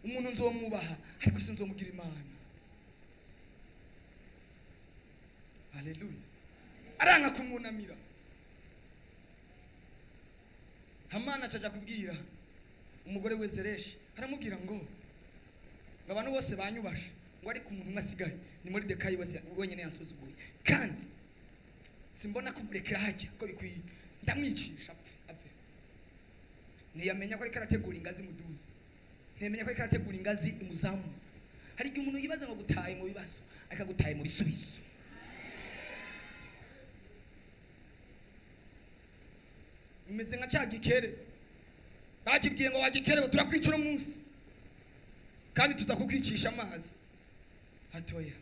umuntu nzomwubaha ariko sinzomugira Imana. Haleluya. Aranga kumunamira. Hamani acaja kubwira umugore we Zereshi, aramubwira ngo abantu bose banyubasha, ngo ariko umuntu umasigaye ni Moridekayi wese wenyene yansuzuguye, kandi simbona kumurekera hajya ko bikwiye, ndamwicisha apfe. Ntiyamenya ko ariko arategura ingazi muduza, ntiyamenya ko ariko arategura ingazi imuzamura. Hari igihe umuntu yibaza ngo gutaye mu bibazo akagutaye mu bisubizo. Imeze nka cya gikere bakibwiye ngo wagikere turakwicira umunsi kandi tuza kukwicisha amazi. Hatoya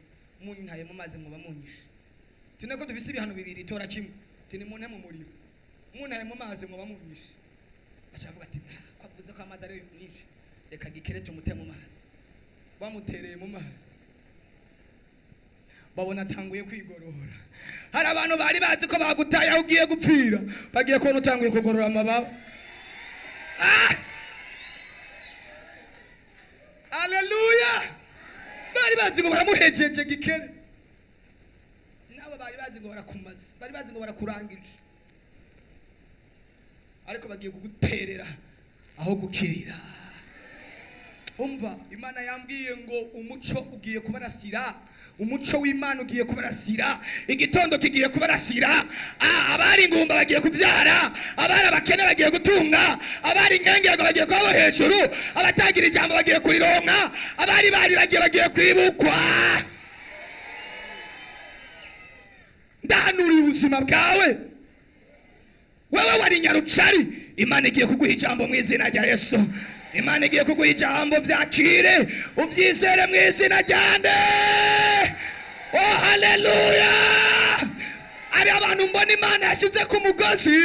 umuntu ntaye mu mazi muba munyishe. Tineko dufise ibihano bibiri tora kimwe, tini muntu mu muriro, umuntu ntaye mu mazi muba munyishe. Acavuga ati kwavuze ko amazi ari nyinshi, reka gikere tumute mu mazi. Bamutereye mu mazi babona atanguye kwigorora. Hari abantu bari bazi ko bagutaye aho ugiye gupfira, bagiye kubona utanguye kugorora amababa. Haleluya. Bari bazi ngo baramuhejeje gikere, nabo bari bazi ngo barakumaze, bari bazi ngo barakurangije, ariko bagiye kuguterera aho gukirira. Umva, Imana yambwiye ngo umuco ugiye kubarasira, umuco w'Imana ugiye kubarasira, igitondo kigiye kubarasira. Abari ingumba bagiye kubyara, abari abakene bagiye gutunga, abari ingengego bagiye kubaho hejuru, abatagira ijambo bagiye kurironka, abari bagiye kwibukwa. Ndahanuriye ubuzima bwawe, wewe wari nyarucari, Imana igiye kuguha ijambo mu izina rya Yesu. Imana igiye kuguha ijambo, byakire ubyizere mu izina rya nde. Oh haleluya. Ari abantu mbona Imana yashize ku mugozi,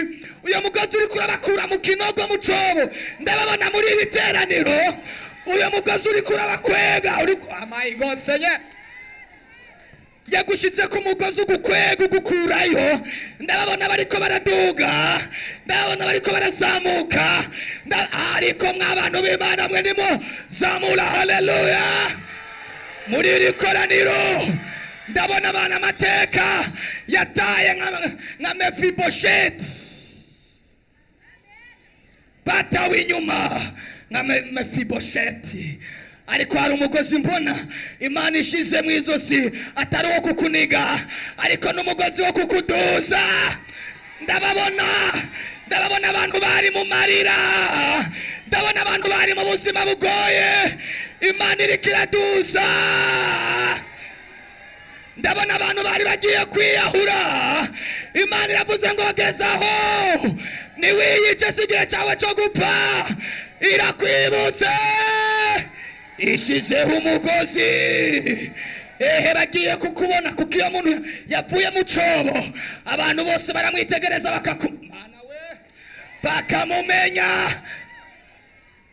uyo mugozi uri kurabakura mu kinogo mu cobo, ndababona muri iri teraniro, uyo mugozi uri kurabakwega, uri my God senye yagushize ku mugozi ugukwega ugukurayo. Ndababona bariko baraduga, ndababona bariko barazamuka, ariko mw'abantu b'Imana mwe ndimo zamura. Haleluya. Muri iri koraniro ndabona abana amateka yataye nka Mefibosheti, batawe inyuma nka Mefibosheti. Ariko hari umugozi mbona Imana ishize mu izosi, atari wo kukuniga ariko n'umugozi wo kukuduza. Ndababona abantu bari mu marira, ndabona abantu bari mu buzima bugoye, Imana iriko iraduza. Ndabona abantu bari bagiye kwiyahura, Imana iravuze ngo gezaho, niwiyice si igihe cyawe cyo gupfa, irakwibutse, ishizeho umugozi. Bagiye kukubona kuko iyo muntu yapfuye mu cobo abantu bose baramwitegereza bakamumenya.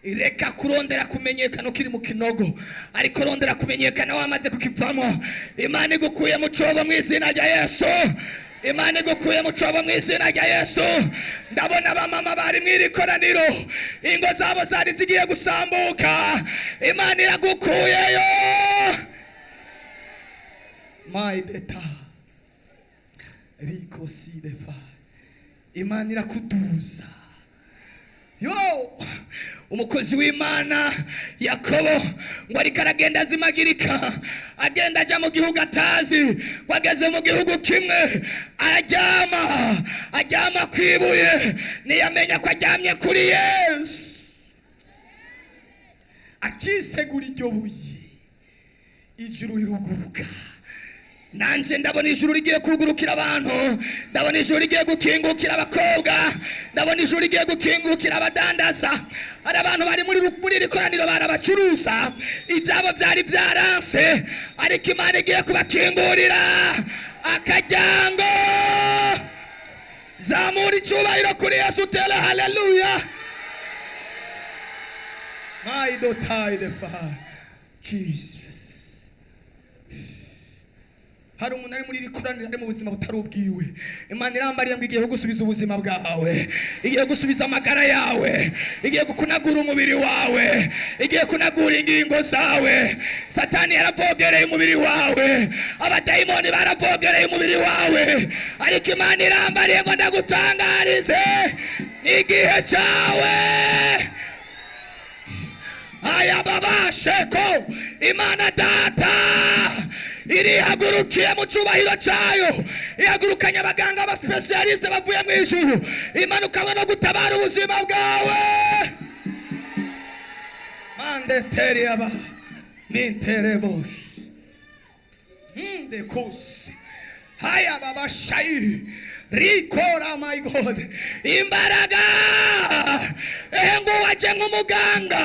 Ireka kurondera kumenyekana ukiri mu kinogo, ariko rondera kumenyekana wamaze kukivamo. Imana igukuye mu cobo mu izina rya Yesu. Imana igukuye mu cobo mu izina rya Yesu. Ndabona abamama bari mw'iri koraniro ingo zabo zari zigiye gusambuka. Imana iragukuyeyo. My data Riko sidefa. Imana irakuduza. Yo, umukozi w'Imana Yakobo ngo ariko aragenda azimagirika, agenda ajya mu gihugu atazi. Wageze mu gihugu kimwe aryama kwibuye, ntiyamenya ko aryamye kuri Yesu. Akisegura iryo buye, ijuru riruguruka. Nanje ndabona ijuru rigiye kugurukira abantu, ndabona ijuru rigiye gukingukira abakobwa, ndabona ijuru rigiye gukingukira abadandaza. Ari abantu bari muri rikoraniro barabacuruza, ibyabo byari byaranse, ariko Imana igiye kubakingurira akajyango. Zamura icyubahiro kuri Yesu, tera haleluya. My daughter the Father Jesus. Hari umuntu ari muri rikoraniro ari mu buzima butari ubwiwe. Imana irambariye ngo igiye gusubiza ubuzima bwawe, igiye gusubiza amagara yawe, igiye gukunagura umubiri wawe, igiye kunagura ingingo zawe. Satani yaravogereye umubiri wawe, abadayimoni baravogereye umubiri wawe, ariko Imana irambariye ngo ndagutangarize n'igihe cyawe. Aya babasheko Imana data irihagurukiye mu cyubahiro cyayo, ihagurukanye abaganga abasipesiyaliste bavuye mu ijuru. Imana ukabona no gutabara ubuzima bwawe. Mande tere aba mintere bosh de kos haya baba shayi rikora. My God, imbaraga ngo aje nk'umuganga,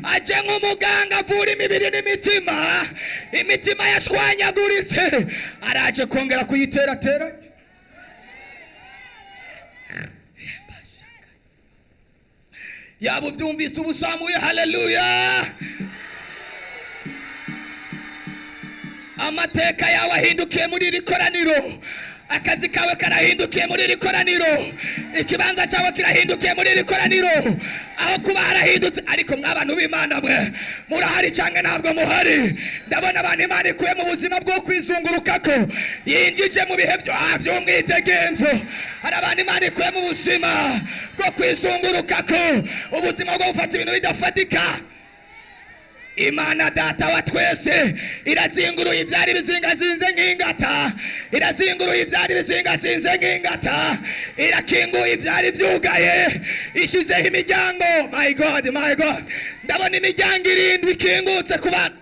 aje nk'umuganga avura imibiri n'imitima. Imitima yashwanyaguritse araje kongera kuyiteratera. Yaba ubyumvise ubuzamuye haleluya. Amateka yawe ahindukiye muri iri koraniro, akazi kawe karahindukiye muri iri koraniro, ikibanza cyawe kirahindukiye muri iri koraniro. Aho kuba harahindutse, ariko mw'abantu b'Imana mwe murahari cyangwa ntabwo muhari? Ndabona abantu Imana ikuye mu buzima bwo kwizungurukako yinjije mu bihe by'umwitegenzo. Hari abantu Imana ikuye mu buzima bwo kwizungurukako, ubuzima bwo gufata ibintu bidafatika. Imana data wa twese irazinguruye ibyari bizingazinze nk'ingata, irazinguruye ibyari bizingazinze nk'ingata, irakinguye ibyari byugaye, ishyizeho imiryango. My God, my God, ndabona imiryango 7 ikingutse ku bantu.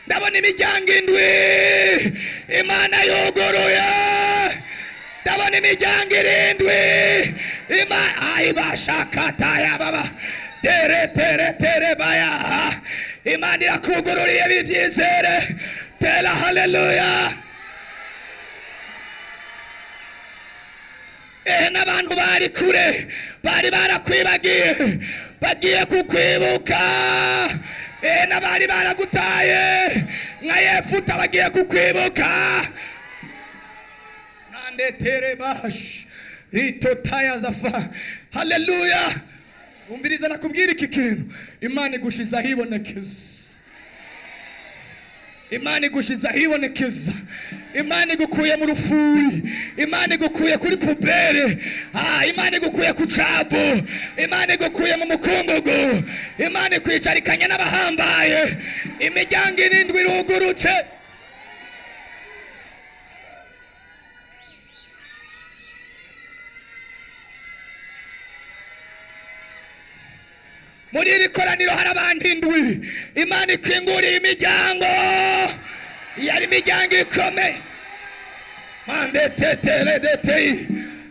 Ndabona imiryango 7 Imana yuguruye. Ndabona imiryango 7 Imana ayibashakata ya baba. Tere baya. Imana irakugururiye bibyizere. Tera haleluya. N'abantu bari kure bari barakwibagiye, bagiye kukwibuka. N'abari baragutaye nka Yefuta bagiye kukwibuka. Nande tere bash rito taya zafa. Haleluya. Umbiriza nakubwira iki kintu, Imana igushiza hibonekeza. Imana igushiza hibonekeza. Imana igukuye mu rufuri, Imana igukuye kuri pubere, Imana igukuye ku cyavu, Imana igukuye mu mukungugu, Imana ikwicarikanye n'abahambaye. Imiryango 7 irugurutse. Muri iri koraniro hari abantu 7 Imana ikinguriye imiryango. Yari imiryango ikomeye. Mande tetere detei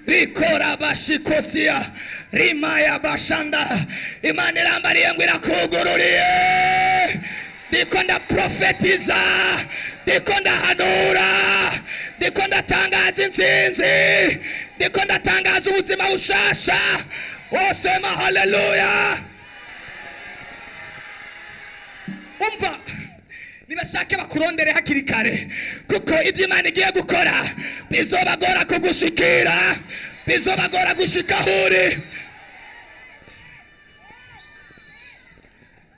rikora bashikosia rimaya bashanda. Imana irambariye ngo irakugururiye. Ndiko ndaprofetiza, ndiko ndahanura, ndiko ndatangaza intsinzi, ndiko ndatangaza ubuzima bushasha. Osema haleluya. Umva nibashake bakurondere hakiri kare, kuko ibyo Imana igiye gukora bizobagora kugushikira, bizobagora gushika aho uri.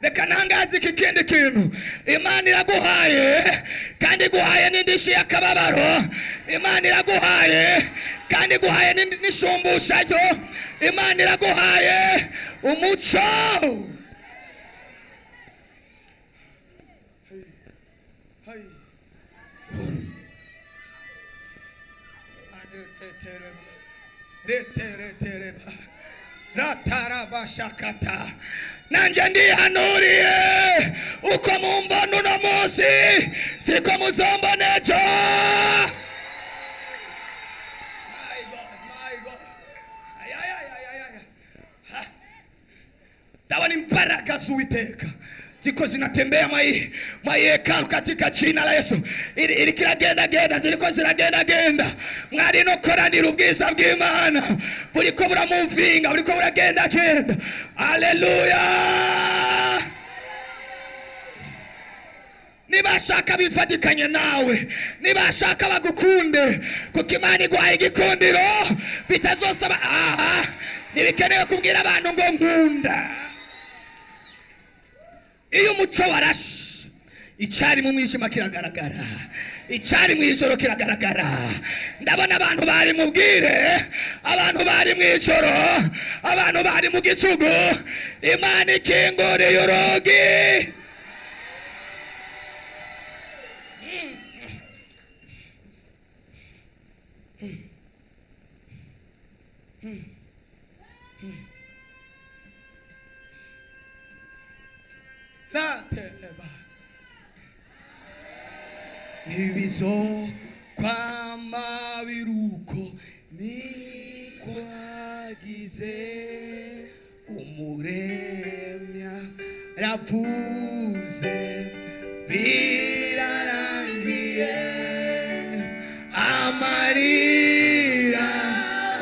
Reka ntangaze iki kindi kintu, Imana iraguhaye kandi iguhaye n'indishyi y'akababaro. Imana iraguhaye kandi iguhaye n'ishumbushayo. Imana iraguhaye umuco. Ratarabashakata, nanjye ndihanuriye uko mumbona uno munsi siko muzombona ejo. My God. Ndabona imbaraga z'Uwiteka ziko zinatembea hekalu katika jina la Yesu. Ili kiragenda ziliko ziragenda. Mwari no koranira ubwiza bw'Imana buriko buramuvinga, buriko buragenda. Haleluya. Nibashaka bifatikanye nawe, nibashaka bagukunde, kuko Imana iguhaye igikundiro bitazosaba ntibikenewe kubwira abantu ngo nkunda. Iyo umuco warashe, icyari mu mwijima kiragaragara, icyari mu ijoro kiragaragara. Ndabona abantu bari mu bwire, abantu bari mu ijoro, abantu bari mu gicugu. Imana ikinguriye urugi. Nibizo kwama biruko nikwagize umuremya ravuze birarangiye amarira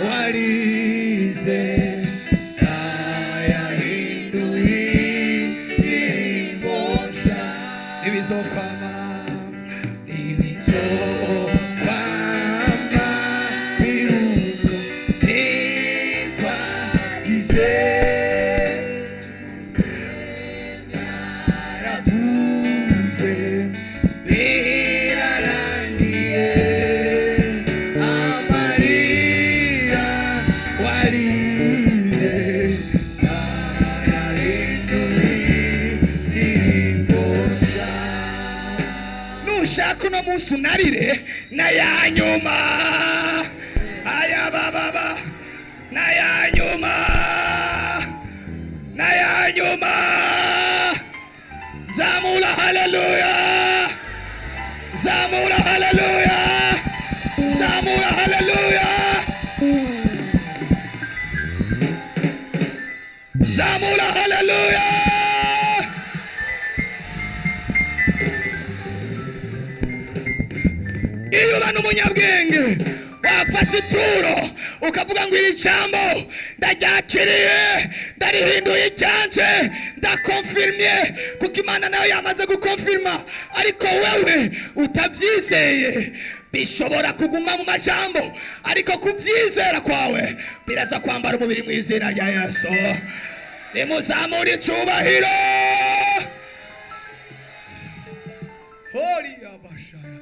warize kuno munsi unarire na ya nyuma. Aya baba na ya nyuma, na ya nyuma. Zamura haleluya, zamura haleluya, zamura haleluya, zamura haleluya. Iyo bana umunyabwenge wafata ituro ukavuga ngo iri jambo ndaryakiriye, ndarihinduye icyanje, ndakonfirmye, kuko Imana nayo yamaze gukonfirma. Ariko wewe utabyizeye, bishobora kuguma mu majambo, ariko kubyizera kwawe biraza kwambara umubiri mu izina rya Yesu. Nimuzamure icyubahiro. Holy abashaya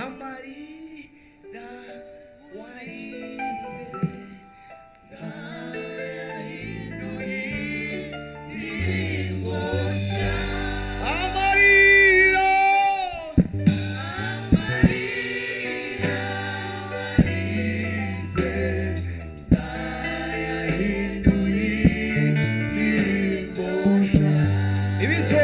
amarira warize nayahinduye ingosha. Amarira warize nayahinduye ingosha. Ibizo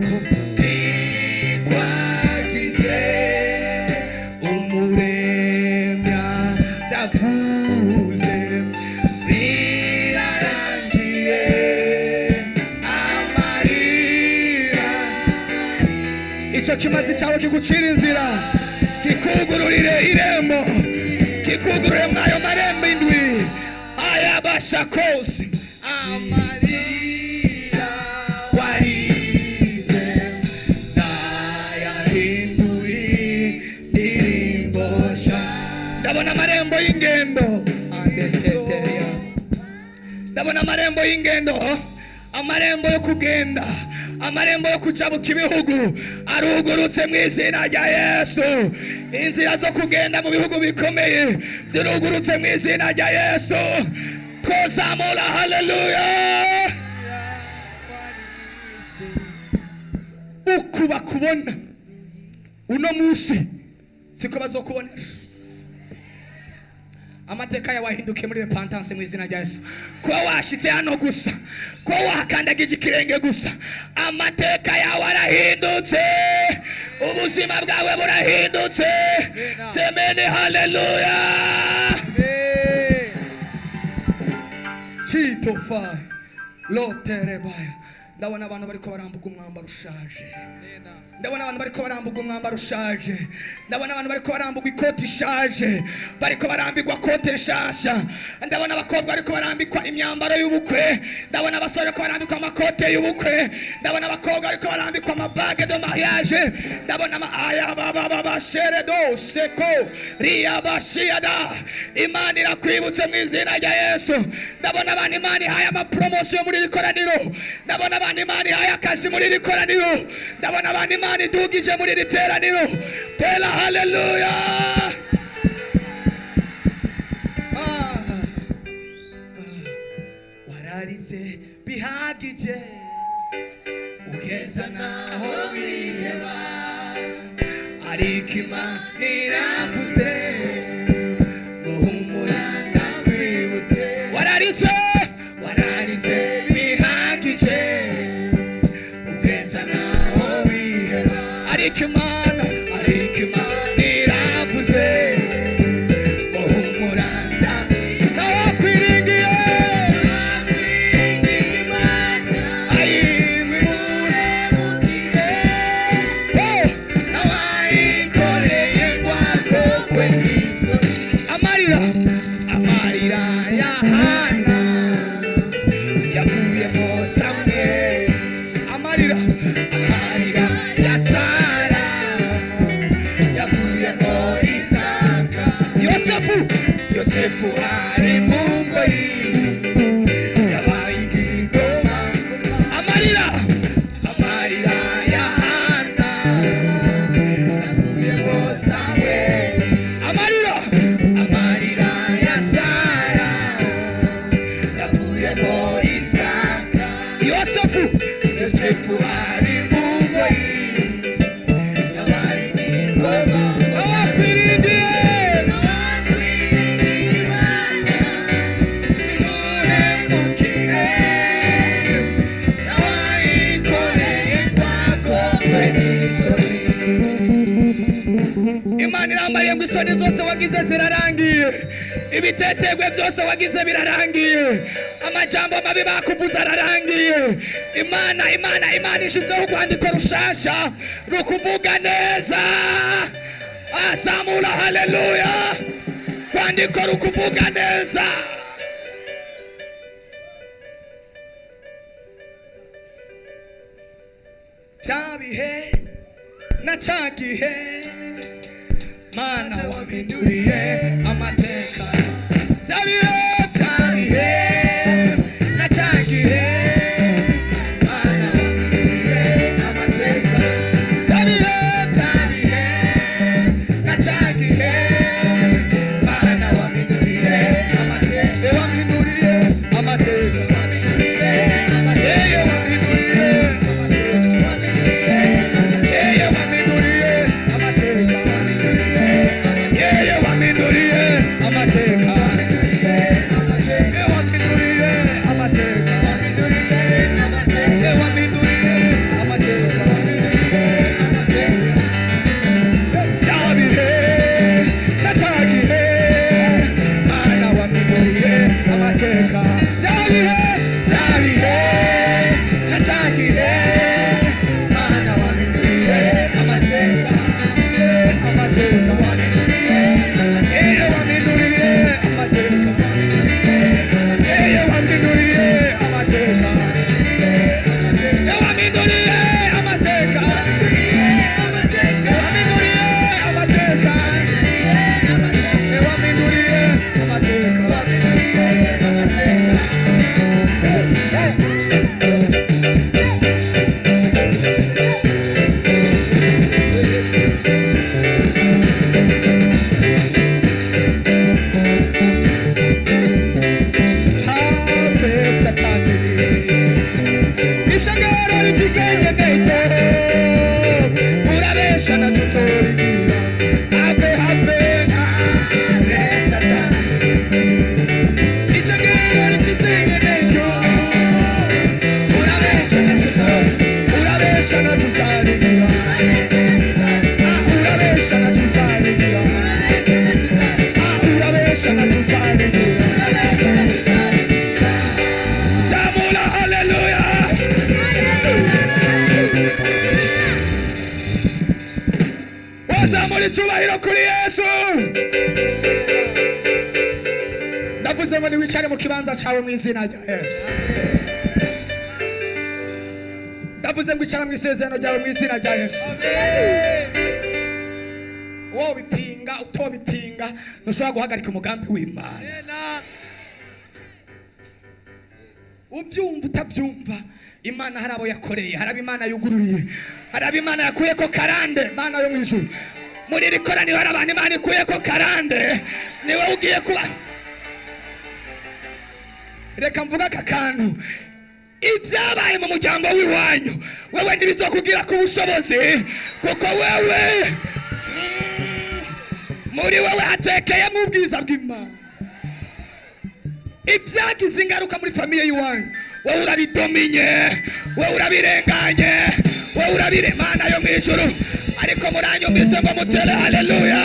uko ikwagize umuremya ndavuze birarangiye amarira icyo kimazi cyawe kigucira inzira kikugururire irembo kikugurure mwayo marembo indwi ayabasha kose amarira warize ndayahinduye indirimbo nshya ndabona amarembo y'ingendo andeteteria ndabona amarembo y'ingendo amarembo yo kugenda amarembo yo kujabuka ibihugu arugurutse mu izina rya Yesu inzira zo kugenda mu bihugu bikomeye zirugurutse mu izina rya Yesu twazamura haleluya uku bakubona uno munsi siko bazokubonesha amateka yawe ahinduke muri repentance mu izina rya Yesu ko washitse hano gusa ko wakandagije ikirenge gusa amateka yawe arahindutse ubuzima bwawe burahindutse semene haleluya chitofa loterebaya ndabona abantu bariko barambuka umwambaro ushaje ndabona abantu bariko barambuka umwambaro ushaje ndabona abantu bariko barambuka ikoti ishaje bariko barambikwa kote rishasha ndabona abakobwa bariko barambikwa imyambaro y'ubukwe ndabona abasore bariko barambikwa amakote y'ubukwe ndabona abakobwa bariko barambikwa amabage de mariage ndabona aya baba bashere do seko ria bashiyada imana irakwibutse mu izina rya Yesu ndabona abantu imana ihaye amapromotion muri rikoraniro ndabona abantu imana ihaye akazi muri rikoraniro ndabona abantu imana idugije muri riteraniro tela haleluya wararize bihagije ugeza naho wiheba ariko imana iravuze guhumura ndakwibutse wararize bihagije ugeza naho wiheba ariko imana iravuze guhumura naho kwiringiye amarira ya Hana yapuyemo Samweli amarira ya Sara yapuyemo Isaka Yosefu ari mu ngoyi yabaye igikoma amarira ya Hana yapuyemo Samweli amarira ya Sara yapuyemo Isaka Yosefu ari mu ngoyi yabaye igikoma abakwiriye Imana irambariye ngo isoni zose wagize zirarangiye ibitetegwe byose wagize birarangiye amajambo mabi bakuvuza ararangiye Imana ishizeho urwandiko rushasha rukuvuga neza azamura haleluya rwandiko rukuvuga neza cyabihe na cyagihe Mana wabinduriye amateka cyabihe na cyagihe Mana wabinduriye amateka cyabihe na cyagihe Mana wabinduriye amateka wabinduriye amateka Yeah. uvarigira urabesha ntacyo uvarigira urabesha ntacyo uvarigira zamura haleluya wazamura icyubahiro kuri Yesu. Ndavuze ngo niwicare mu kibanza cyawe mu izina rya Yesu. Ndavuze ngo icara mu isezerano ryawe mu izina rya Yesu. Wowe bipinga utobipinga ntushobora guhagarika umugambi w'Imana. Ubyumva utabyumva Imana hari abo yakoreye, hari Imana yugururiye, hari Imana yakuye ko karande. Imana yo mu ijuru muri rikoraniro hari abantu Imana ikuye ko karande, niwe ugiye kuba. Reka mvuga aka kantu, ibyabaye mu muryango w'iwanyu wewe ntibizokubwira ko ubushobozi, kuko wewe muri wewe hatekeyemo ubwiza bw'Imana. Ibyagize ingaruka muri famiye y'iwanyu wowe urabidominye, wowe urabirenganye, wowe urabire. Imana yo mu ijuru ariko muranyumvise ngo mutere haleluya.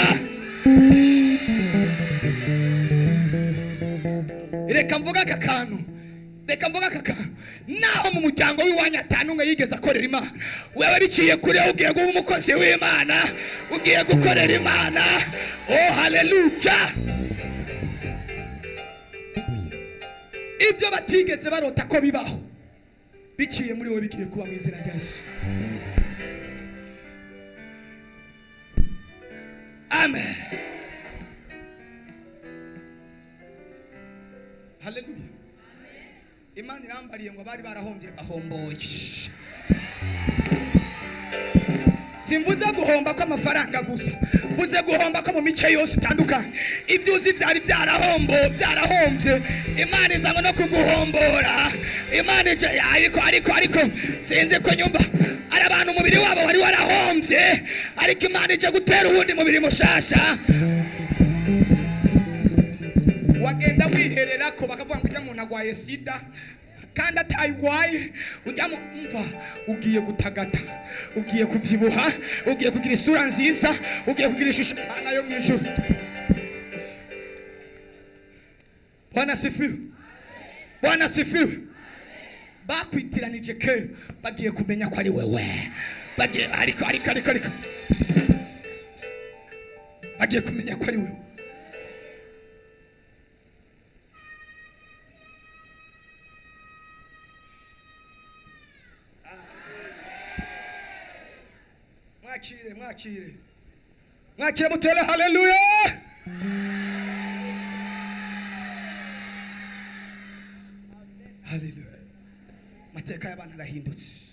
Reka mvuga aka kantu, naho mu muryango w'iwanyu atanumwe yigeze akorera Imana, wewe biciye kuri ugiye guha umukozi w'Imana, ugiye gukorera Imana. Oh haleluya. Ibyo batigeze barota ko bibaho biciye muri wowe bigiye kuba mu izina rya Yesu. Amen. Haleluya. Imana irambariye ngo bari barahombye bahomboye. Simvuze guhomba ko amafaranga gusa, mvuze guhomba ko mu mice yose itandukanye. Ibyo uzi byari byarahombye, Imana izango no kuguhombora. Imana ariko sinzi ko nyumva ari abantu umubiri wabo wari warahombye, ariko Imana ije gutera uwundi mubiri mushasha. Wagenda wiherera ko bakavuga ngo ujya mu nagwaye sida kandi atayigwaye, ujya mu mva ugiye gutagata, ugiye kubyibuha, ugiye kugira isura nziza, ugiye kugira ishusho. Imana yo mu ijuru. Bwana sifiwe. Bwana sifiwe. Bakwitiranije kera bagiye kumenya ko ari wewe. Bagiye ariko bagiye kumenya ko ari wewe. Mwakire mutere haleluya. Haleluya. Mateka y'abantu arahindutse.